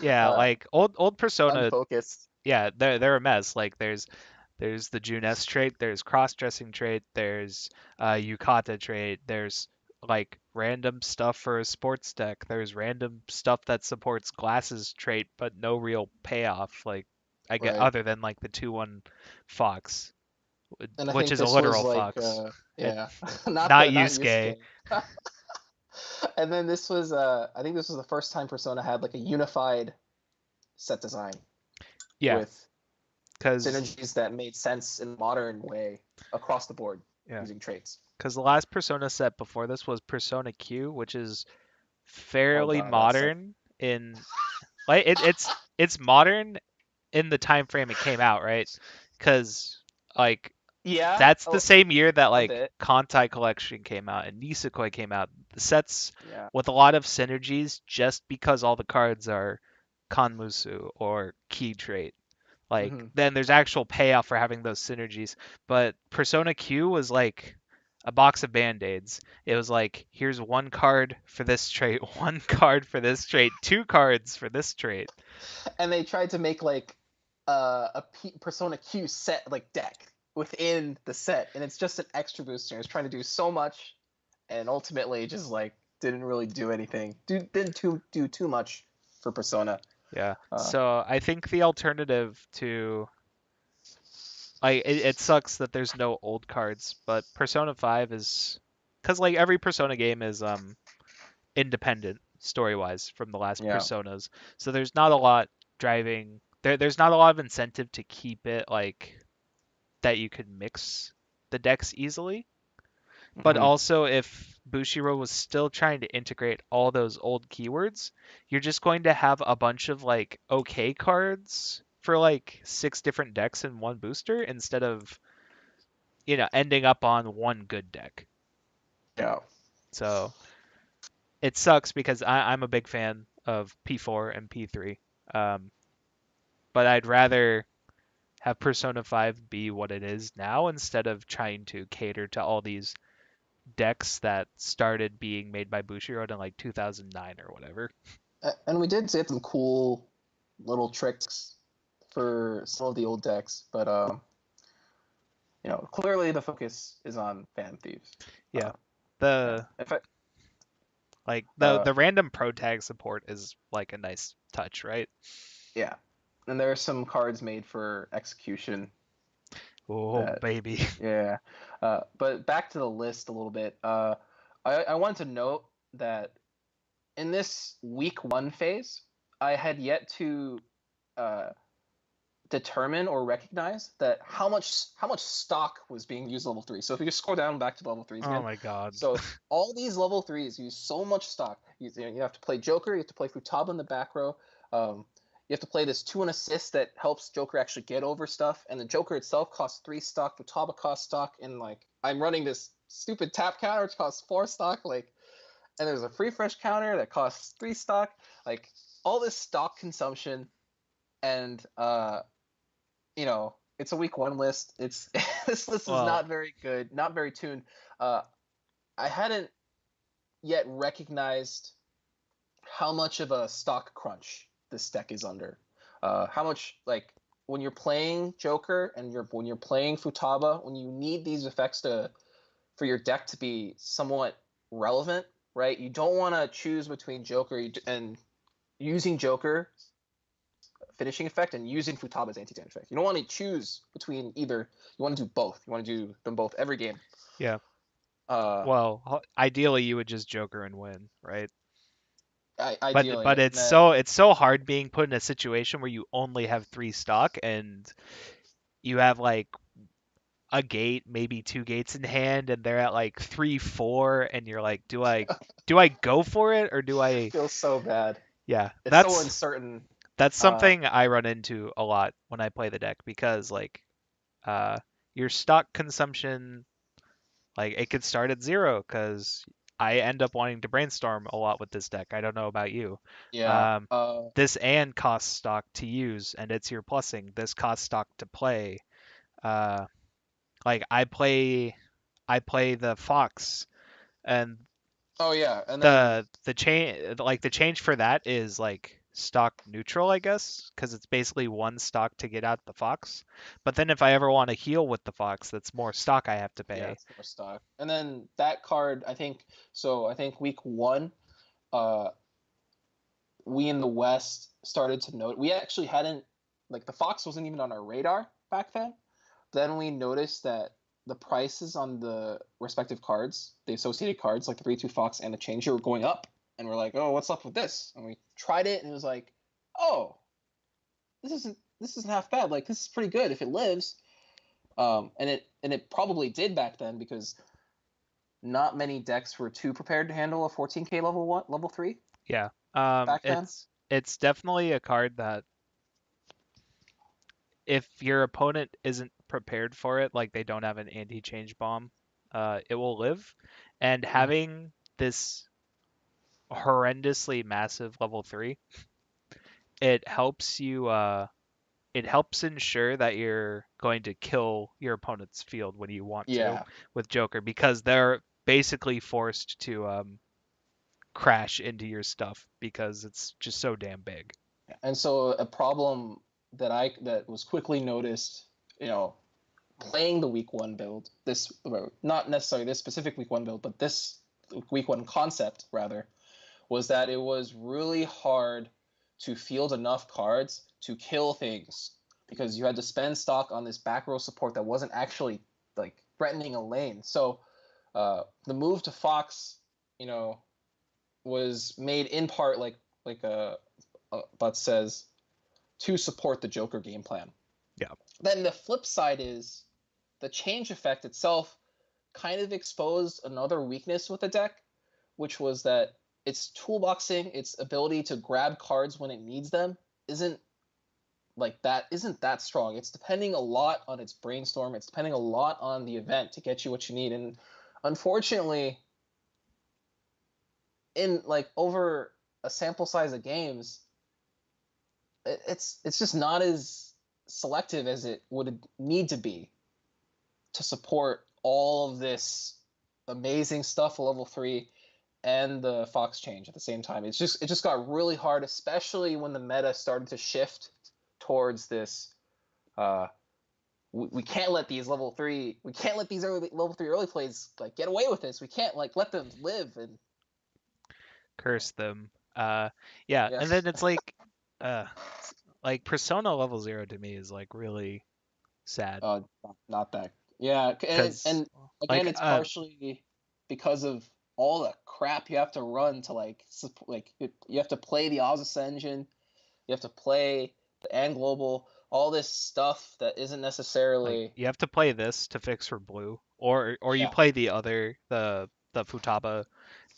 A: Yeah,
B: uh,
A: like old Persona,
B: unfocused.
A: yeah, they're a mess. Like there's the Junes trait, there's cross-dressing trait, there's Yukata trait, there's like random stuff for a sports deck, there's random stuff that supports glasses trait, but no real payoff. Like I get
B: Right.
A: other than like the 2-1 fox,
B: And I
A: which
B: think
A: is a
B: this was
A: literal
B: like
A: fox. It
B: yeah,
A: not
B: not
A: Yusuke.
B: Yusuke. And then this was I think this was the first time Persona had like a unified set design
A: Yeah,
B: with
A: because
B: synergies that made sense in a modern way across the board
A: yeah,
B: using traits.
A: because the last Persona set before this was Persona Q, which is
B: Oh
A: fairly
B: god, that set.
A: modern in like it's modern in the time frame it came out, right? Because like
B: Yeah,
A: that's the same year that
B: a
A: like
B: bit.
A: Kantai Collection came out and Nisekoi came out. The sets
B: Yeah.
A: with a lot of synergies just because all the cards are Kanmusu or Key Trait. Like
B: Hmm.
A: then there's actual payoff for having those synergies. But Persona Q was like a box of band-aids. It was like here's one card for this trait, one card for this trait, two cards for this trait.
B: And they tried to make like Persona Q set like deck within the set, and it's just an extra booster. It's trying to do so much, and ultimately just like didn't really do anything. Do too much for Persona.
A: Yeah.
B: Uh,
A: So I think the alternative to like it sucks that there's no old cards, but Persona 5 is because like every Persona game is independent story-wise from the last
B: yeah.
A: Personas. So there's not a lot driving there's not a lot of incentive to keep it like that you could mix the decks easily. But
B: Hmm.
A: also if Bushiro was still trying to integrate all those old keywords, you're just going to have a bunch of like okay cards for like six different decks in one booster instead of ending up on one good deck.
B: Yeah.
A: So it sucks because I'm a big fan of P4 and P3. Um, but I'd rather have Persona 5 be what it is now instead of trying to cater to all these decks that started being made by Bushiroad in like 2009 or whatever.
B: And we did get some cool little tricks for some of the old decks, but clearly the focus is on Fan Thieves.
A: Yeah.
B: Yeah.
A: The
B: If I,
A: like the
B: uh,
A: the random pro tag support is like a nice touch, right?
B: yeah. And there are some cards made for execution
A: Oh
B: that,
A: baby.
B: yeah. But back to the list a little bit. I wanted to note that in this week one phase, I had yet to uh, determine or recognize that how much stock was being used level 3. So if you just scroll down back to level 3s
A: Oh
B: again,
A: my God.
B: so all these level 3s use so much stock. You have to play Joker, you have to play Futaba in the back row. You have to play this 2 and assist that helps Joker actually get over stuff, and the Joker itself costs 3 stock, Futaba costs stock, and like I'm running this stupid tap counter which costs 4 stock, like, and there's a free fresh counter that costs 3 stock, like all this stock consumption, and it's a week 1 list. It's this list is
A: Well,
B: not very good, not very tuned. Uh, I hadn't yet recognized how much of a stock crunch this deck is under. How much, like, when you're playing Joker and when you're playing Futaba, when you need these effects for your deck to be somewhat relevant, right? You don't want to choose between Joker and using Joker finishing effect and using Futaba's anti-damage effect. You don't want to choose between either. You want to do both. You want to do them both every game.
A: yeah.
B: Uh,
A: Well, ideally you would just Joker and win, right? But
B: ideally, and
A: it's
B: then
A: so hard being put in a situation where you only have 3 stock and you have like a gate, maybe 2 gates in hand, and they're at like 3-4, and you're like, do I go for it or do I?
B: feels so bad.
A: Yeah,
B: It's so uncertain.
A: that's
B: Uh,
A: something I run into a lot when I play the deck because like uh your stock consumption, like it could start at 0 because I end up wanting to brainstorm a lot with this deck. I don't know about you.
B: yeah.
A: Um, this and costs stock to use, and it's your plussing. This costs stock to play. Uh, like I play the Fox, and
B: Oh yeah, and then
A: the change for that is like stock neutral, I guess, because it's basically 1 stock to get out the Fox. But then if I ever want to heal with the Fox, that's more stock I have to
B: yeah,
A: pay.
B: it's more stock. And then that card, I think. So I think week 1, uh, we in the West started to note. We actually hadn't, like, the Fox wasn't even on our radar back then. Then we noticed that the prices on the respective cards, the associated cards, like the 3/2 Fox and the Changer, were going up. And we're like, oh, what's up with this? And we tried it, and it was like, oh, this isn't half bad. Like, this is pretty good if it lives. And it probably did back then, because not many decks were too prepared to handle a 14k level 3
A: Yeah.
B: back then.
A: It's definitely a card that if your opponent isn't prepared for it, like they don't have an anti-change bomb, it will live. And
B: Mhm.
A: having this horrendously massive level 3, it helps you it helps ensure that you're going to kill your opponent's field when you want to
B: Yeah.
A: with Joker because they're basically forced to crash into your stuff because it's just so damn big.
B: And so a problem that was quickly noticed, you know, playing the week 1 build, this, not necessarily this specific week 1 build, but this week 1 concept rather, was that it was really hard to field enough cards to kill things, because you had to spend stock on this back row support that wasn't actually, like, threatening a lane. So the move to Fox, you know, was made in part, like Butts says, to support the Joker game plan.
A: Yeah.
B: Then the flip side is the change effect itself kind of exposed another weakness with the deck, which was that its toolboxing, its ability to grab cards when it needs them, isn't that strong. It's depending a lot on its brainstorm. It's depending a lot on the event to get you what you need. And unfortunately, in, like, over a sample size of games, it's just not as selective as it would need to be to support all of this amazing stuff at level 3 and the Fox change at the same time. It just got really hard, especially when the meta started to shift towards this. We can't let these level 3 early plays, like, get away with this. We can't, like, let them live. And
A: Curse them. Yeah,
B: yeah,
A: and then it's uh, like Persona level 0 to me is like really sad
B: not that. Yeah,
A: because
B: and again,
A: like
B: it's partially because of all the crap you have to run to, like, you have to play the Ozus engine. You have to play the and global, all this stuff that isn't
A: Like
B: necessarily.
A: you have to play this to fix for blue, or you
B: Yeah.
A: play the other the Futaba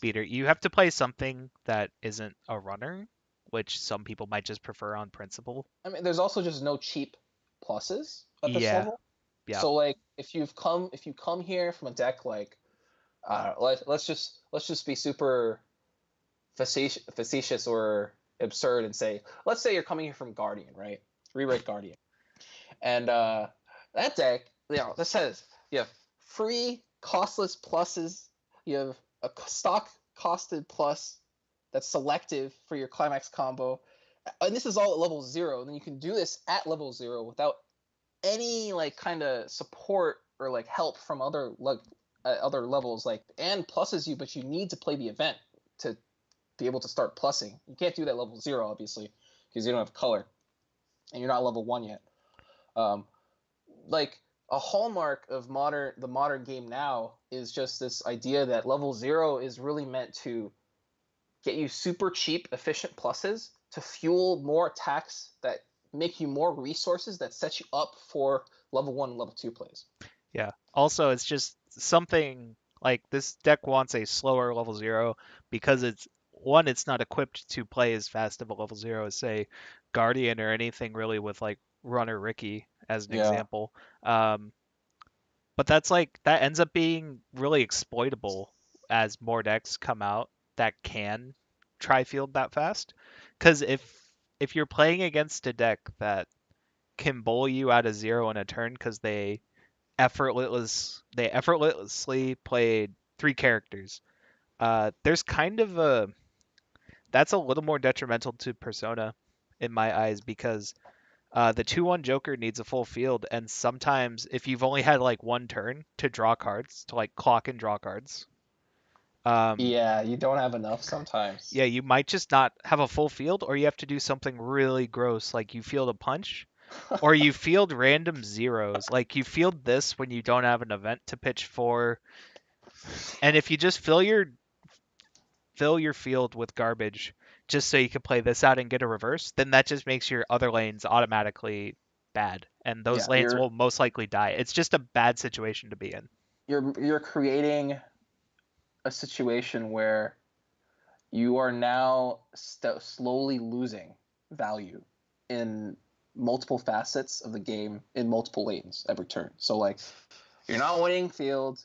A: beater. You have to play something that isn't a runner, which some people might just prefer on principle.
B: I mean, there's also just no cheap pluses at this
A: Yeah,
B: level.
A: yeah,
B: So like, if you come here from a deck like, let's just be super facetious or absurd and say, let's say you're coming here from Guardian, right? Rewrite Guardian, and that deck, this says you have free costless pluses. You have a stock costed plus that's selective for your climax combo, and this is all at level 0. And then you can do this at level 0 without any like kind of support or like help from other levels, like, and pluses you, but you need to play the event to be able to start plussing. You can't do that level 0, obviously, because you don't have color and you're not level 1 yet. Um, like, a hallmark of the modern game now is just this idea that level 0 is really meant to get you super cheap efficient pluses to fuel more attacks that make you more resources that set you up for level 1 and level 2 plays.
A: yeah. Also, it's just something like this deck wants a slower level 0 because it's not equipped to play as fast of a level 0 as say Guardian or anything really with like Runner Ricky as an
B: Yeah.
A: example. Um, but that's like that ends up being really exploitable as more decks come out that can try field that fast. Because if you're playing against a deck that can bowl you out of 0 in a turn because they effortlessly played 3 characters, there's kind of a that's a little more detrimental to Persona in my eyes because the 2/1 Joker needs a full field, and sometimes if you've only had like one turn to draw cards, to like clock and draw cards, um,
B: Yeah, you don't have enough sometimes.
A: yeah, you might just not have a full field, or you have to do something really gross, like you field a punch, or you field random zeros, like you field this when you don't have an event to pitch for, and if you just fill your field with garbage just so you can play this out and get a reverse, then that just makes your other lanes automatically bad, and those
B: Yeah,
A: lanes will most likely die. It's just a bad situation to be in.
B: you're creating a situation where you are now slowly losing value in multiple facets of the game in multiple lanes every turn. So like, you're not winning field,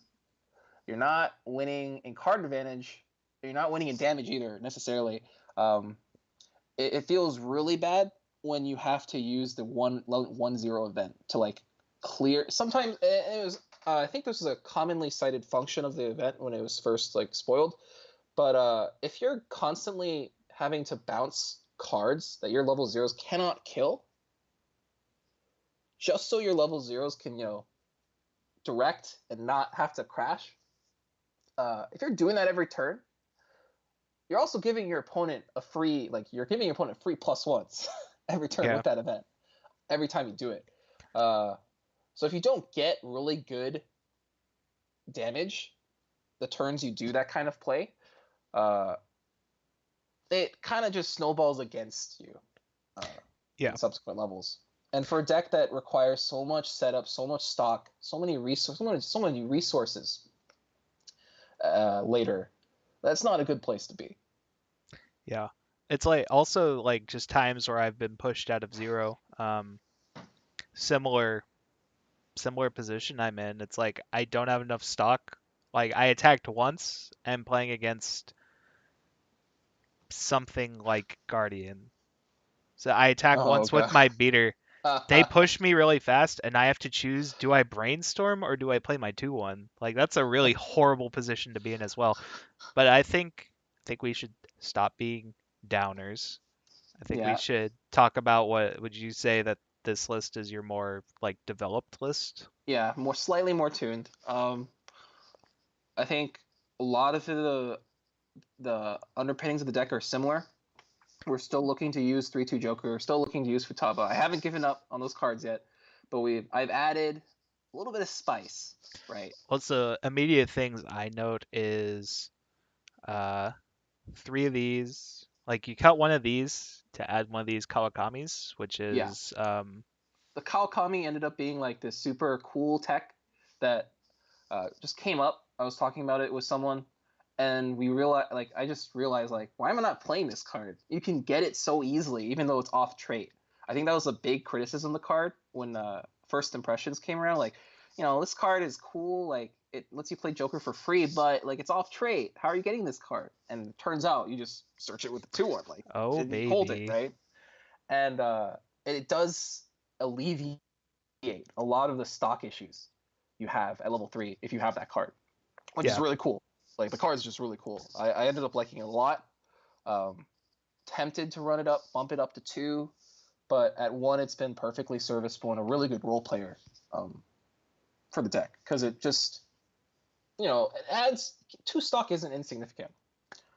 B: you're not winning in card advantage, you're not winning in damage either necessarily. Um, it feels really bad when you have to use the 1-1-0 event to like clear. Sometimes it was. I think this is a commonly cited function of the event when it was first like spoiled. But if you're constantly having to bounce cards that your level 0s cannot kill, just so your level 0s can direct and not have to crash. If you're doing that every turn, you're also giving your opponent a free, like, you're giving your opponent free +1s every turn
A: Yeah,
B: with that event every time you do it. Uh, so if you don't get really good damage the turns you do that kind of play, uh, it kind of just snowballs against you uh,
A: yeah,
B: in subsequent levels. And for a deck that requires so much setup, so much stock, so many resources later, that's not a good place to be.
A: yeah. It's like also like just times where I've been pushed out of 0. Similar similar position I'm in. It's like I don't have enough stock. Like I attacked once and playing against something like Guardian. So I attack
B: Oh
A: once with
B: god.
A: my beater. They push me really fast, and I have to choose: do I brainstorm or do I play my 2/1? Like that's a really horrible position to be in as well. But I think we should stop being downers. I think we
B: Yeah,
A: should talk about what would you say that this list is your more like developed list?
B: yeah, slightly more tuned. I think a lot of the underpinnings of the deck are similar. We're still looking to use 3/2 Joker. We're still looking to use Futaba. I haven't given up on those cards yet, but I've added a little bit of spice, right?
A: What's the immediate things I note is uh 3 of these, Like you cut one of these to add one of these Kawakamis, which
B: Yeah,
A: is
B: the Kawakami ended up being like this super cool tech that just came up. I was talking about it with someone, and we realized, like, I just realized, like, why am I not playing this card? You can get it so easily, even though it's off trait. I think that was a big criticism of the card when first impressions came around. Like, this card is cool. Like, it lets you play Joker for free, but like it's off trait. How are you getting this card? And it turns out you just search it with the 2/1, like,
A: oh
B: and you hold it,
A: baby.
B: right? And it does alleviate a lot of the stock issues you have at level 3 if you have that card, which is
A: Yeah.
B: really cool. Like, the card is just really cool. I ended up liking it a lot. Um, Tempted to run it up, bump it up to 2, but at 1 it's been perfectly serviceable and a really good role player um, for the deck, because it just, it adds 2 stock isn't insignificant.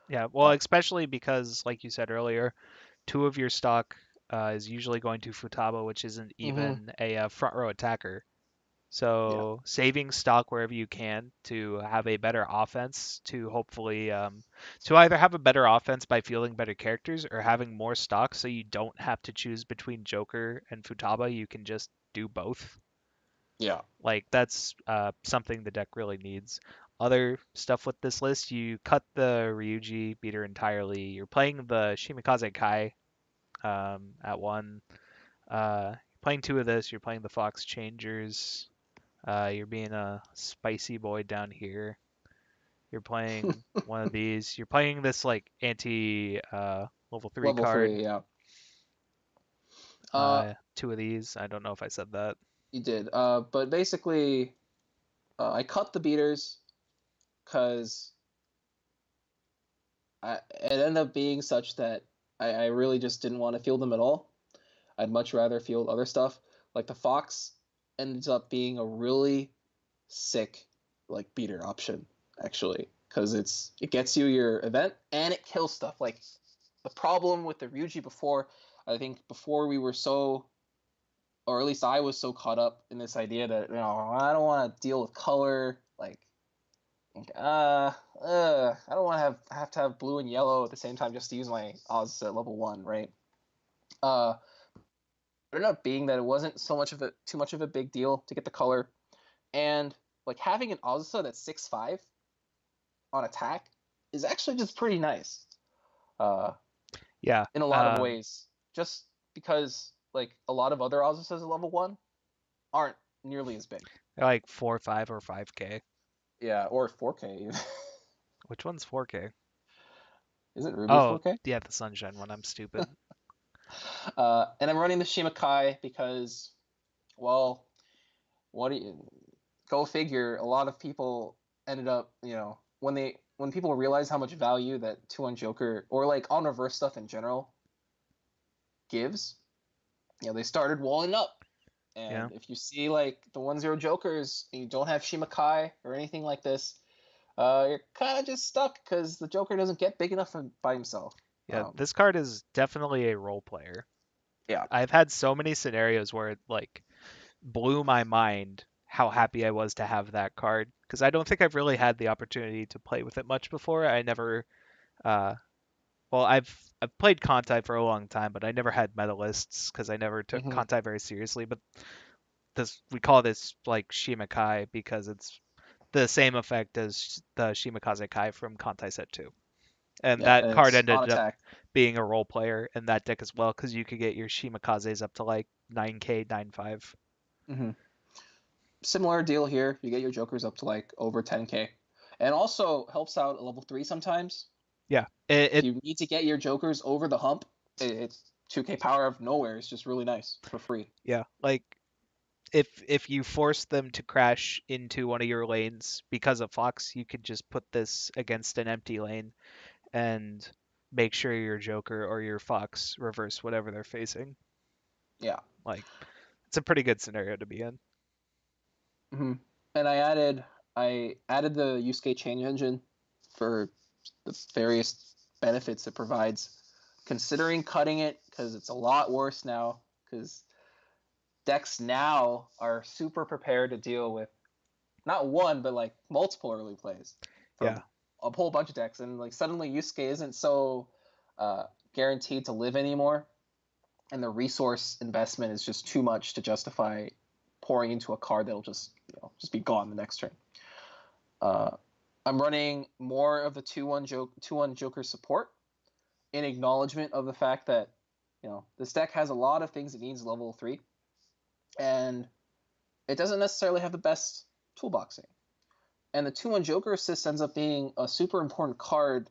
A: Yeah. Well, especially because, like you said earlier, two of your stock is usually going to Futaba, which isn't
B: Mm-hmm.
A: even a front row attacker.
B: Yeah.
A: So saving stock wherever you can to have a better offense, to hopefully to either have a better offense by fielding better characters or having more stock so you don't have to choose between Joker and Futaba. You can just do both.
B: Yeah.
A: Like that's something the deck really needs. Other stuff with this list, you cut the Ryuji beater entirely. You're playing the Shimikaze Kai at 1. Playing 2 of this. You're playing the Fox Changers. You're being a spicy boy down here. You're playing one of these. You're playing this like anti level 3
B: Level
A: card.
B: 3, yeah. Uh,
A: 2 of these. I don't know if I said that.
B: you did. But basically, I cut the beaters because it ended up being such that I really just didn't want to field them at all. I'd much rather field other stuff. Like the Fox ends up being a really sick like beater option, actually, because it gets you your event and it kills stuff. Like, the problem with the Ryuji before, I think before we were so, or at least I was so caught up in this idea that, I don't want to deal with color, like, I don't want to have to have blue and yellow at the same time just to use my Oz at level 1, right? Uh, it ended up being that it wasn't too much of a big deal to get the color, and like having an Azusa that's 6/5 on attack is actually just pretty nice. Uh,
A: Yeah.
B: in a lot of ways, just because like a lot of other Azusas at level 1 aren't nearly as big.
A: They're like 4, 5, or 5K.
B: Yeah, or 4K even.
A: Which one's 4K?
B: Isn't Ruby
A: Oh,
B: 4K?
A: yeah, the Sunshine one. I'm stupid.
B: And I'm running the Shimakai because, well, what do you go figure? A lot of people ended up, when people realize how much value that 2 on Joker or like on reverse stuff in general gives, they started walling up.
A: Yeah.
B: And if you see like the 1/0 Jokers and you don't have Shimakai or anything like this, you're kind of just stuck because the Joker doesn't get big enough by himself.
A: Yeah, this card is definitely a role player.
B: Yeah.
A: I've had so many scenarios where it like blew my mind how happy I was to have that card because I don't think I've really had the opportunity to play with it much before. I never uh well, I've played Contai for a long time, but I never had medalists because I never took
B: Hmm.
A: Contai very seriously. But this we call this like Shimakai because it's the same effect as the Shimakaze Kai from Contai Set 2. And
B: Yeah,
A: that
B: and
A: card
B: it's on
A: ended up
B: attack.
A: being a role player in that deck as well because you could get your Shimakazes up to like 9K, 9.5.
B: Hmm. Similar deal here. You get your Jokers up to like over 10K. And also helps out at level 3 sometimes.
A: Yeah,
B: If you need to get your Jokers over the hump, it's 2K power of nowhere. It's just really nice for free.
A: yeah, like if you force them to crash into one of your lanes because of Fox, you could just put this against an empty lane and make sure your Joker or your Fox reverse whatever they're facing.
B: Yeah.
A: Like it's a pretty good scenario to be in.
B: Hmm. And I added the Yusuke change engine for the various benefits it provides. Considering cutting it because it's a lot worse now. Because decks now are super prepared to deal with not one but like multiple early plays
A: Yeah.
B: from a whole bunch of decks, and like suddenly Yusuke isn't so guaranteed to live anymore, and the resource investment is just too much to justify pouring into a card that'll just be gone the next turn. Uh, I'm running more of the 2/1 Joker support in acknowledgement of the fact that this deck has a lot of things it needs level 3, and it doesn't necessarily have the best toolboxing. And the 2/1 Joker Assist ends up being a super important card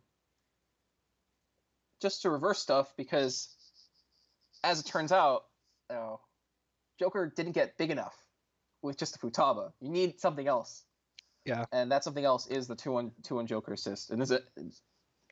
B: just to reverse stuff because, as it turns out, Joker didn't get big enough with just the Futaba. You need something else.
A: Yeah.
B: And that something else is the 2/1 Joker Assist. And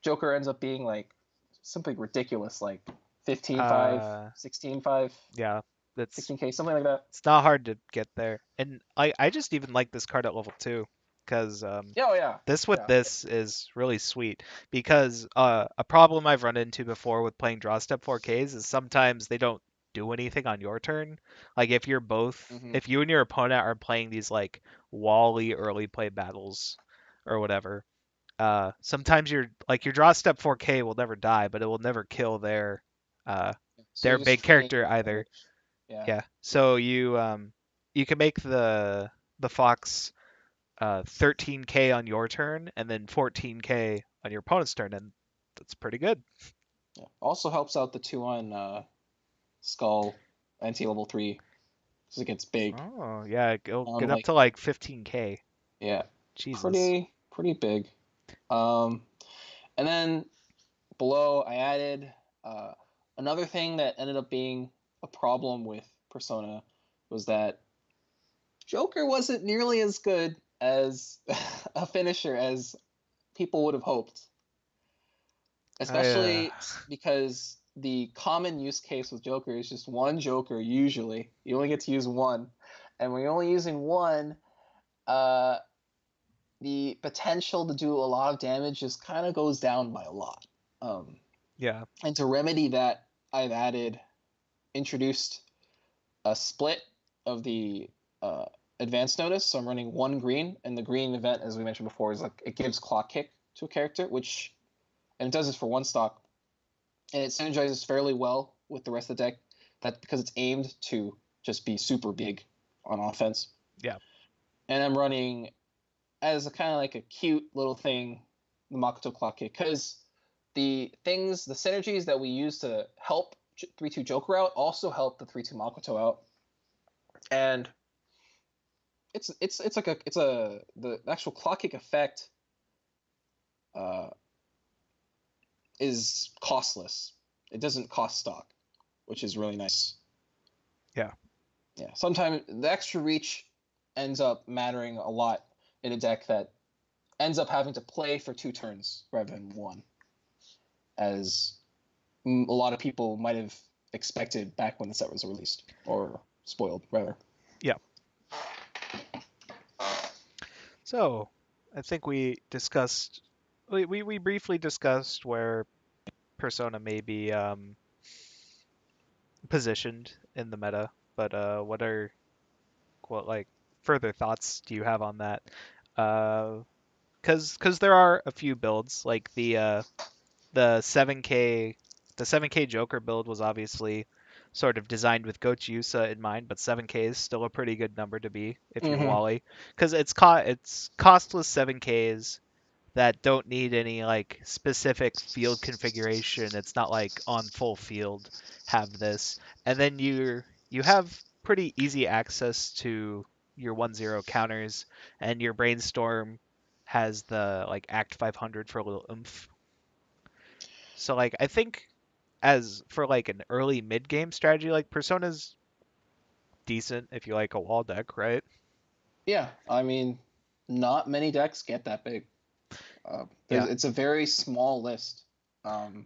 B: Joker ends up being like something ridiculous, like 15-5, 16-5,
A: Yeah. That's
B: 16k, something like that.
A: It's not hard to get there. And I just even like this card at level 2 because
B: Oh yeah,
A: this with
B: yeah.
A: this is really sweet because a problem I've run into before with playing draw step 4Ks is sometimes they don't do anything on your turn. Like
B: Mm-hmm.
A: if you and your opponent are playing these like Wally early play battles or whatever, sometimes your draw step 4K will never die, but it will never kill uh
B: So
A: their
B: you're just
A: big
B: trading
A: character either.
B: damage. Yeah.
A: Yeah. So you can make the fox 13k on your turn and then 14k on your opponent's turn, and that's pretty good.
B: Yeah. Also helps out the 2/1 Skull anti level 3 because it gets big.
A: Oh yeah, it'll get up
B: Like
A: to like 15k.
B: yeah,
A: Jesus.
B: pretty big. Um, and then below I added uh, another thing that ended up being a problem with Persona was that Joker wasn't nearly as good as a finisher as people would have hoped,
A: I
B: especially because the common use case with Joker is just one Joker. Usually, you only get to use one, and when you're only using one, uh, the potential to do a lot of damage just kind of goes down by a lot.
A: yeah.
B: And to remedy that, I've introduced a split of the uh, advanced notice. So I'm running one green, and the green event, as we mentioned before, is like it gives clock kick to a character, and it does this for one stock, and it synergizes fairly well with the rest of the deck. That because it's aimed to just be super big on offense.
A: Yeah.
B: And I'm running as a kind of like a cute little thing, the Makoto clock kick, because the synergies that we use to help 3/2 Joker out also help the 3/2 Makoto out, and the actual clock kick effect uh, is costless. It doesn't cost stock, which is really nice.
A: Yeah.
B: Yeah. Sometimes the extra reach ends up mattering a lot in a deck that ends up having to play for 2 turns rather than 1, as a lot of people might have expected back when the set was released, or spoiled rather.
A: Yeah. So I think we briefly discussed where Persona may be positioned in the meta, but what like further thoughts do you have on that? Because there are a few builds like the 7K the 7K Joker build was obviously sort of designed with Gochiusa in mind, but 7K is still a pretty good number to be if you're
B: Mm-hmm.
A: Wally, because it's costless 7Ks that don't need any like specific field configuration. It's not like on full field have this. And then you have pretty easy access to your 1/0 counters, and your brainstorm has the like Act 500 for a little oomph. So like I think as for like an early mid game strategy, like Persona's decent if you like a wall deck, right?
B: Yeah, I mean, not many decks get that big.
A: Yeah.
B: It's a very small list. Um,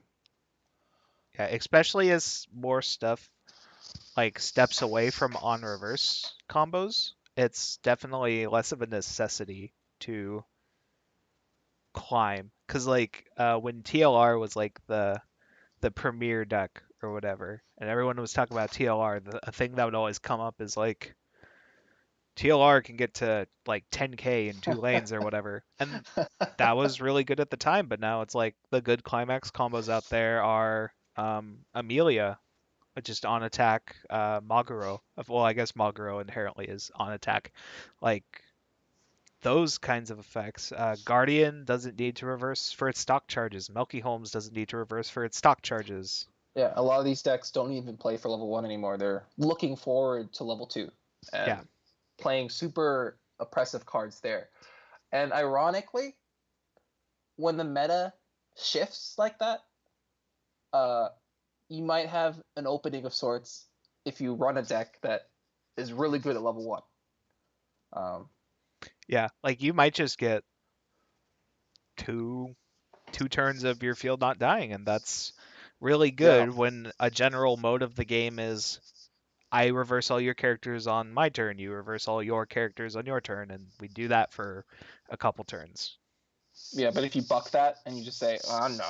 A: Yeah, especially as more stuff like steps away from on reverse combos, it's definitely less of a necessity to climb. Cause like when TLR was like the premier deck or whatever, and everyone was talking about TLR, a thing that would always come up is like TLR can get to like 10k in 2 lanes or whatever, and that was really good at the time. But now it's like the good climax combos out there are Amelia, just on attack, Maguro. Well, I guess Maguro inherently is on attack. Like those kinds of effects. Guardian doesn't need to reverse for its stock charges. Melky Holmes doesn't need to reverse for its stock charges.
B: Yeah, a lot of these decks don't even play for level 1 anymore. They're looking forward to level 2
A: Yeah,
B: and playing super oppressive cards there. And ironically, when the meta shifts like that, uh, you might have an opening of sorts if you run a deck that is really good at level 1. Um,
A: yeah. Like you might just get two two turns of your field not dying, and that's really
B: yeah,
A: good when a general mode of the game is I reverse all your characters on my turn, you reverse all your characters on your turn, and we do that for a couple turns.
B: yeah. But if you buck that and you just say, "Oh no,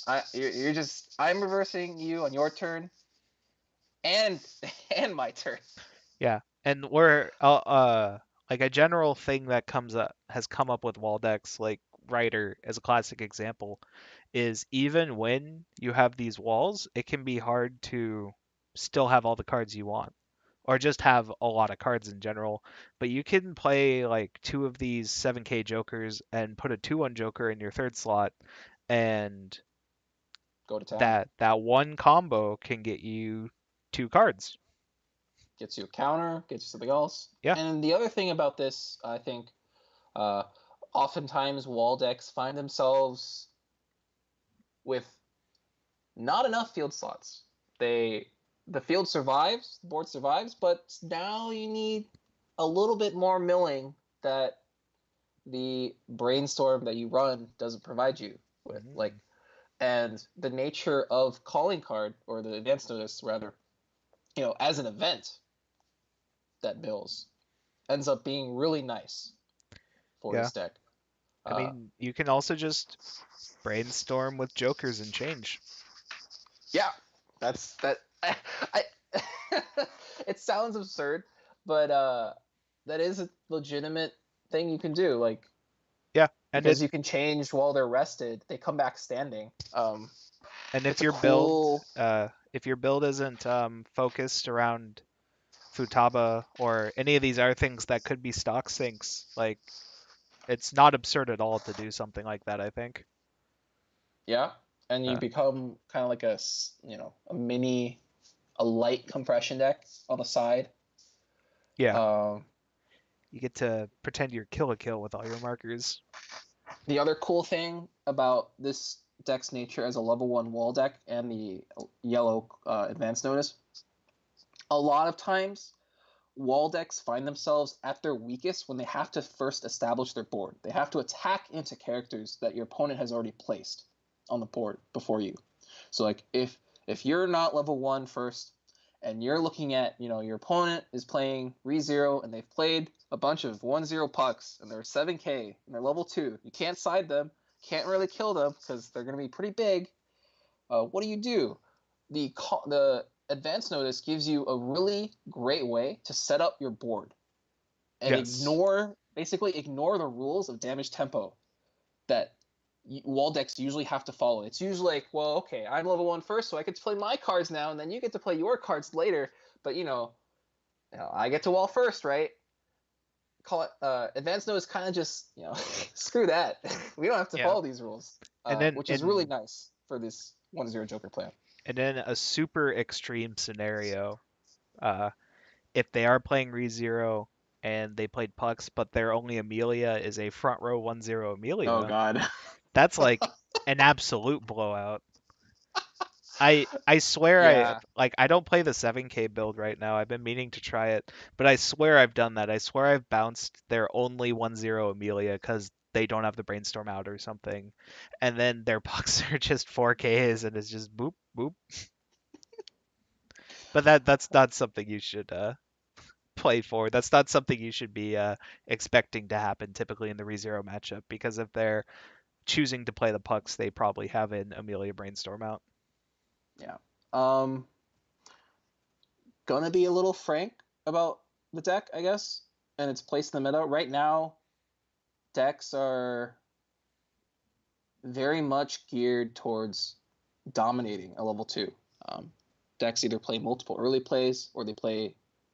B: no, you're just I'm reversing you on your turn and and my turn."
A: Yeah, and we're like a general thing that comes up has come up with wall decks, like Rider as a classic example, is even when you have these walls, it can be hard to still have all the cards you want, or just have a lot of cards in general. But you can play like two of these 7K jokers and put a 2/1 joker in your third slot, and
B: Go to town.
A: that one combo can get you two cards.
B: Gets you a counter, gets you something else.
A: Yeah.
B: And the other thing about this, I think, uh, oftentimes wall decks find themselves with not enough field slots. They the field survives, the board survives, but now you need a little bit more milling that the brainstorm that you run doesn't provide you with. Like,
A: Mm.
B: and the nature of calling card or the advance notice rather, as an event that mills ends up being really nice for
A: Yeah.
B: this deck.
A: I
B: Uh,
A: mean, you can also just brainstorm with jokers and change.
B: yeah, that's that. I it sounds absurd, but that is a legitimate thing you can do. Like
A: Yeah, and it
B: because you can change while they're rested, they come back standing.
A: and
B: It's a cool.
A: if your build isn't focused around Futaba or any of these other things that could be stock sinks, like it's not absurd at all to do something like that, I think.
B: Yeah, and you
A: Uh,
B: become kind of like a light compression deck on the side.
A: yeah,
B: Um,
A: you get to pretend you're kill a kill with all your markers.
B: the other cool thing about this deck's nature as a level 1 wall deck and the yellow advance notice, a lot of times wall decks find themselves at their weakest when they have to first establish their board. They have to attack into characters that your opponent has already placed on the board before you. So like if you're not level 1 first and you're looking at, your opponent is playing ReZero and they've played a bunch of 1/0 pucks and they're 7K and they're level 2. You can't side them, can't really kill them because they're going to be pretty big. What do? The advance notice gives you a really great way to set up your board and
A: Yes.
B: basically ignore the rules of damage tempo that wall decks usually have to follow. It's usually like, well, okay, I'm level 1 first, so I get to play my cards now, and then you get to play your cards later. But I get to wall first, right? Call it advanced notice, kind of just screw that. We don't have to
A: Yeah.
B: follow these rules,
A: And then
B: which is really
A: in
B: nice for this 1/0 Joker plan.
A: and then a super extreme scenario, uh, if they are playing ReZero and they played Pucks, but their only Amelia is a front row 1/0
B: Oh
A: Amelia,
B: God.
A: that's like an absolute blowout. I swear
B: Yeah.
A: I don't play the 7K build right now. I've been meaning to try it, but I swear I've done that. I swear I've bounced their only 1/0 Amelia because they don't have the brainstorm out or something, and then their pucks are just 4Ks and it's just boop boop. But that's not something you should play for. That's not something you should be expecting to happen typically in the ReZero matchup because if they're choosing to play the pucks, they probably have an Amelia brainstorm out.
B: Yeah. Um, gonna be a little frank about the deck, I guess, and its place in the meta. Right now, decks are very much geared towards dominating a level 2. Um, Decks either play multiple early plays or they play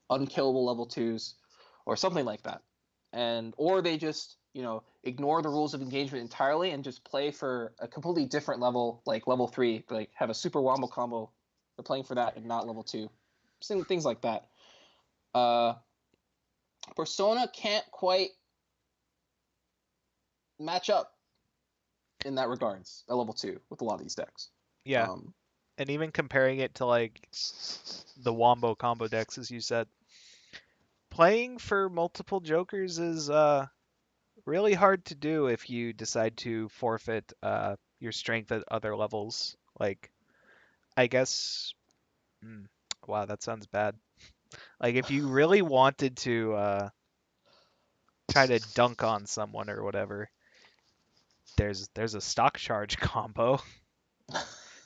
B: unkillable level 2s or something like that. And or they just, ignore the rules of engagement entirely and just play for a completely different level, like level 3, like have a super wombo combo. They're playing for that and not level 2. Things like that. Uh, Persona can't quite match up in that regards at level 2 with a lot of these decks.
A: Yeah,
B: Um,
A: and even comparing it to like the wombo combo decks, as you said, playing for multiple jokers is really hard to do if you decide to forfeit your strength at other levels. Like, I guess, mm, wow, that sounds bad. Like, if you really wanted to try to dunk on someone or whatever, there's a stock charge combo,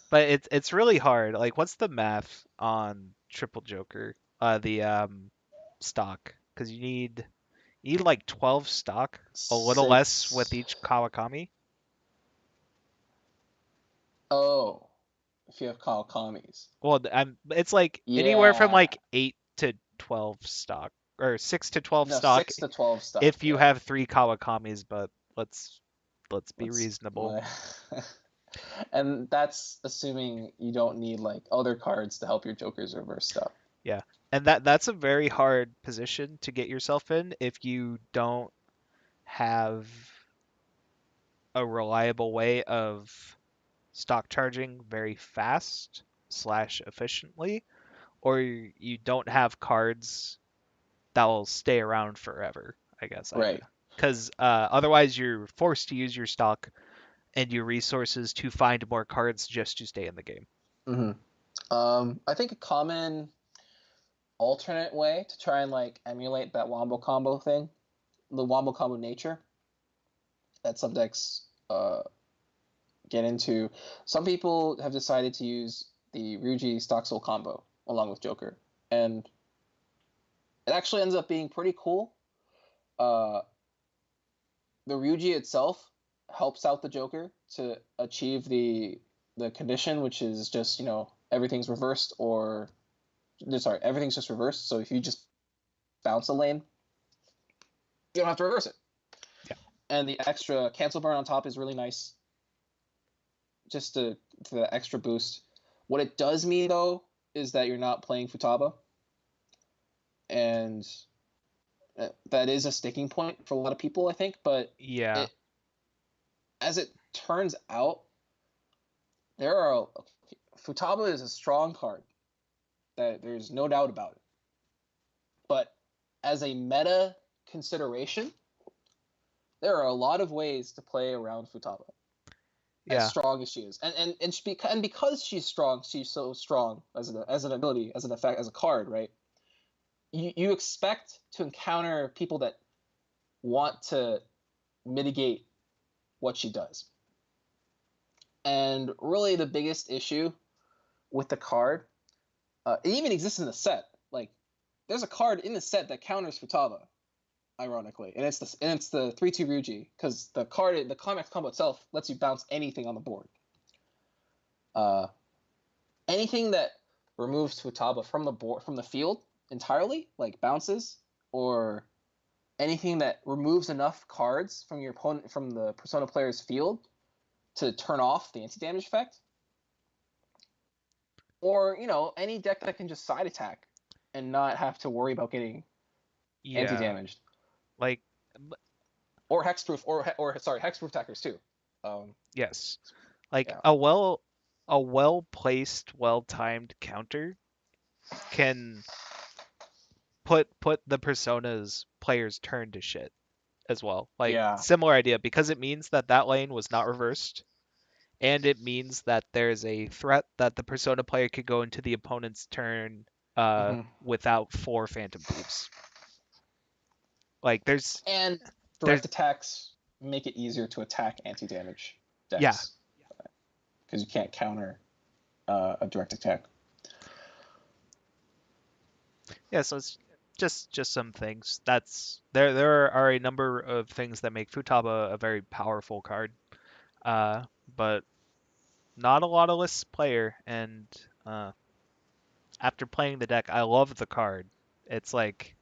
A: but it's really hard. Like, what's the math on triple joker? The stock, because you need like 12 stock, a little less with
B: 6.
A: each Kawakami.
B: Oh, if you have Kawakamis.
A: Well, it's like anywhere from
B: Yeah.
A: like 8 to 12 stock or 6 to 12
B: No,
A: stock
B: 6 to 12 stock.
A: if you
B: Yeah.
A: have 3 Kawakamis, but let's be
B: Let's.
A: reasonable.
B: And that's assuming you don't need like other cards to help your Joker's reverse stuff.
A: Yeah. And that's a very hard position to get yourself in if you don't have a reliable way of stock charging very fast slash efficiently, or you don't have cards that will stay around forever, I guess.
B: Right.
A: Because otherwise you're forced to use your stock and your resources to find more cards just to stay in the game.
B: Hmm. I think a common alternate way to try and like emulate that wombo combo thing, the wombo combo nature that some decks get into. Some people have decided to use the Ryuji Stock Soul combo along with Joker, and it actually ends up being pretty cool. Uh, the Ryuji itself helps out the Joker to achieve the condition, which is just everything's reversed or sorry, everything's just reversed. So if you just bounce a lane, you don't have to reverse it.
A: Yeah.
B: And the extra cancel burn on top is really nice, just to the extra boost. What it does mean though is that you're not playing Futaba, and that is a sticking point for a lot of people, I think. But
A: Yeah.
B: it, as it turns out, there are Futaba is a strong card. That there's no doubt about it. But as a meta consideration, there are a lot of ways to play around Futaba. As
A: Yeah.
B: strong as she is, and because she's strong, she's so strong as an ability, as an effect, as a card, right? You expect to encounter people that want to mitigate what she does. And really, the biggest issue with the card, it even exists in the set. Like, there's a card in the set that counters Futaba, ironically, and it's the 3/2 Ryuji, because the climax combo itself lets you bounce anything on the board. Uh, Anything that removes Futaba from the board, from the field entirely, like bounces, or anything that removes enough cards from your opponent, from the Persona player's field, to turn off the anti-damage effect, or any deck that can just side attack and not have to worry about getting
A: Yeah.
B: anti-damaged,
A: Like,
B: or hexproof, or sorry, hexproof attackers too.
A: yes. Like
B: Yeah.
A: a well placed, well timed counter can put the persona's player's turn to shit as well. Like,
B: Yeah.
A: similar idea, because it means that that lane was not reversed, and it means that there's a threat that the persona player could go into the opponent's turn
B: Mm-hmm.
A: without 4 Phantom Thieves. Like,
B: And
A: there's
B: direct attacks make it easier to attack anti-damage
A: yeah.
B: decks because you can't counter a direct attack.
A: Yeah, so it's just some things. There are a number of things that make Futaba a very powerful card. But not a lot of lists player, and uh, after playing the deck, I love the card. It's like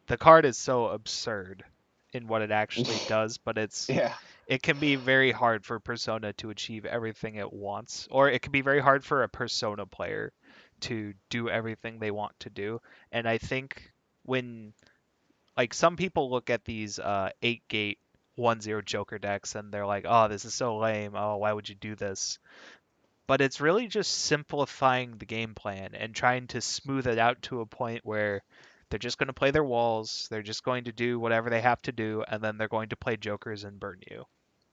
A: the card is so absurd in what it actually does, but
B: Yeah.
A: it can be very hard for Persona to achieve everything it wants, or it can be very hard for a Persona player to do everything they want to do. And I think when like some people look at these 8 gate 1-0 Joker decks and they're like, "Oh, this is so lame. Oh, why would you do this?" But it's really just simplifying the game plan and trying to smooth it out to a point where they're just going to play their walls, they're just going to do whatever they have to do, and then they're going to play jokers and burn you.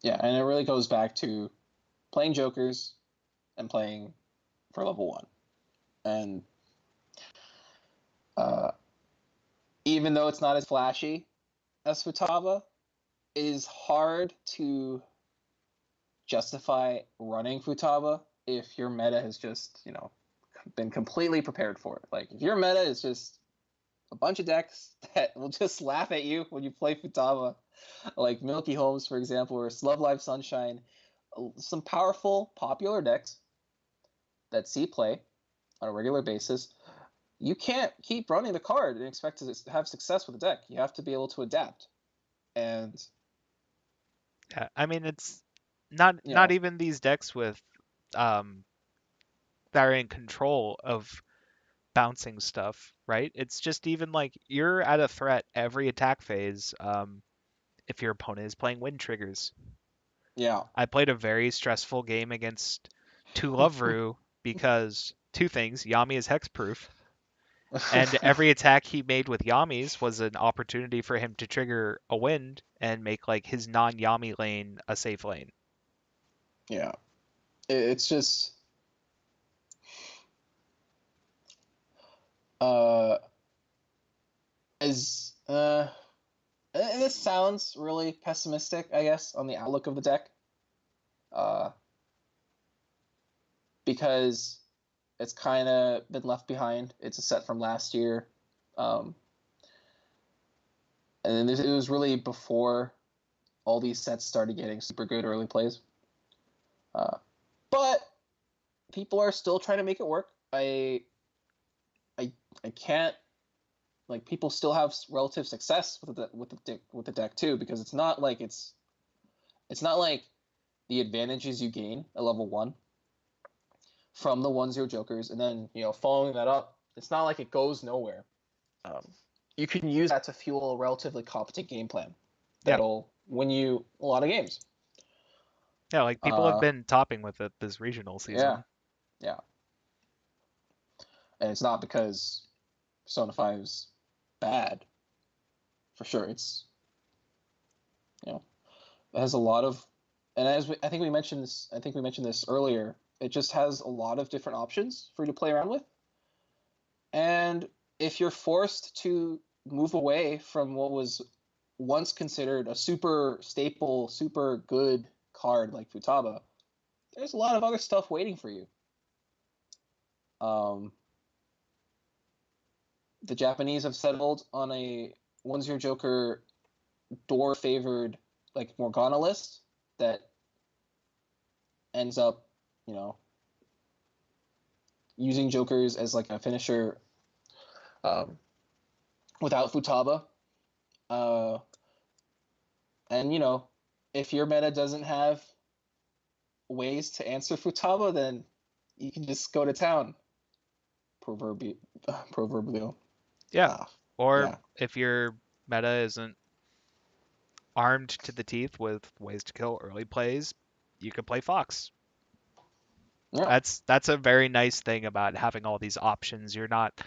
B: Yeah, and it really goes back to playing jokers and playing for level 1. And uh, even though it's not as flashy as Futaba, it is hard to justify running Futaba if your meta has just, been completely prepared for it. Like, if your meta is just a bunch of decks that will just laugh at you when you play Futaba, like Milky Homes, for example, or Love Live Sunshine, some powerful, popular decks that see play on a regular basis, you can't keep running the card and expect to have success with the deck. You have to be able to adapt. And
A: Yeah, I mean it's not even these decks with um that are in control of bouncing stuff, right? It's just even like you're at a threat every attack phase if your opponent is playing wind triggers.
B: yeah,
A: I played a very stressful game against two Lovru because two things: Yami is hexproof, and every attack he made with Yami's was an opportunity for him to trigger a wind and make like his non-Yami lane a safe lane.
B: yeah. It's just uh as this sounds really pessimistic, I guess, on the outlook of the deck. Uh because it's kind of been left behind. It's a set from last year. Um and it was really before all these sets started getting super good early plays. But people are still trying to make it work. I I can't, like, people still have relative success with the deck too, because it's not like the advantages you gain at level 1 from the 1-0 jokers and then following that up, it's not like it goes nowhere. Um, you can use that to fuel a relatively competent game plan
A: Yeah,
B: that'll win you a lot of games.
A: yeah, like people have
B: Uh,
A: been topping with it this regional
B: yeah,
A: season.
B: yeah, and it's not because Persona 5 is bad, for sure. It's, you know it has a lot of, and I think we mentioned this. I think we mentioned this earlier. It just has a lot of different options for you to play around with, and if you're forced to move away from what was once considered a super staple, super good card like Futaba, there's a lot of other stuff waiting for you. Um, the Japanese have settled on a 1-0 Joker door favored like Morgana list that ends up, you know, using Jokers as like a finisher um, without Futaba. Uh, and if your meta doesn't have ways to answer Futaba, then you can just go to town. Proverbial.
A: Yeah,
B: Uh,
A: or
B: yeah.
A: if your meta isn't armed to the teeth with ways to kill early plays, you can play Fox.
B: Yeah.
A: That's a very nice thing about having all these options. You're not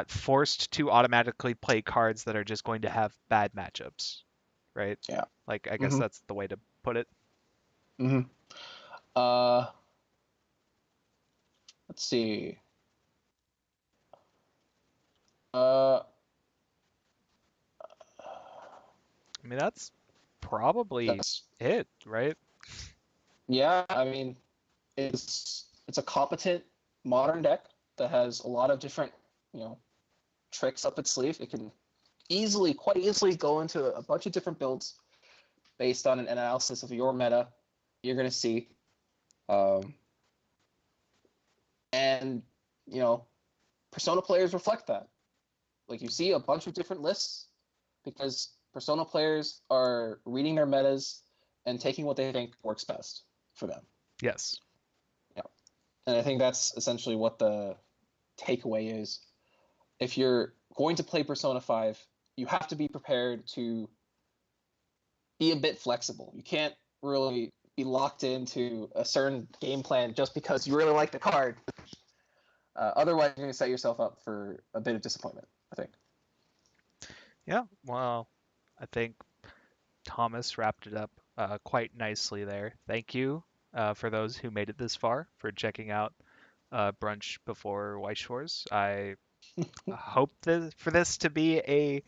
A: forced to automatically play cards that are just going to have bad matchups, right?
B: Yeah.
A: Like I guess
B: Mm-hmm.
A: that's the way to put it.
B: Mm-hmm. Uh, let's see. Uh,
A: I mean, that's probably
B: that's
A: it, right?
B: yeah. I mean, it's a competent modern deck that has a lot of different you know tricks up its sleeve. It can quite easily go into a bunch of different builds based on an analysis of your meta you're gonna see. Um, and you know, Persona players reflect that. Like you see a bunch of different lists because Persona players are reading their metas and taking what they think works best for them.
A: Yes.
B: Yeah. And I think that's essentially what the takeaway is. If you're going to play Persona 5, you have to be prepared to be a bit flexible. You can't really be locked into a certain game plan just because you really like the card. Otherwise, you're going to set yourself up for a bit of disappointment, I think.
A: Yeah. Well, I think Thomas wrapped it up quite nicely there. Thank you for those who made it this far for checking out Brunch before Weiss Schwarz. I hope for this to be a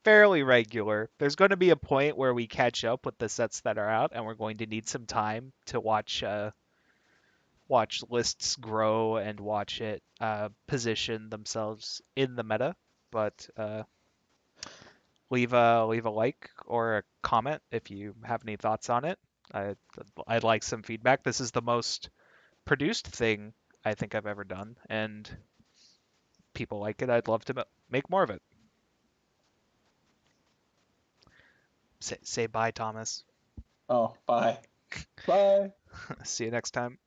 A: fairly regular. There's going to be a point where we catch up with the sets that are out, and we're going to need some time to watch lists grow and watch it position themselves in the meta. But leave a like or a comment if you have any thoughts on it. I, I'd like some feedback. This is the most produced thing I think I've ever done, and people like it. I'd love to make more of it. Say bye, Thomas.
B: Oh, bye. Bye.
A: See you next time.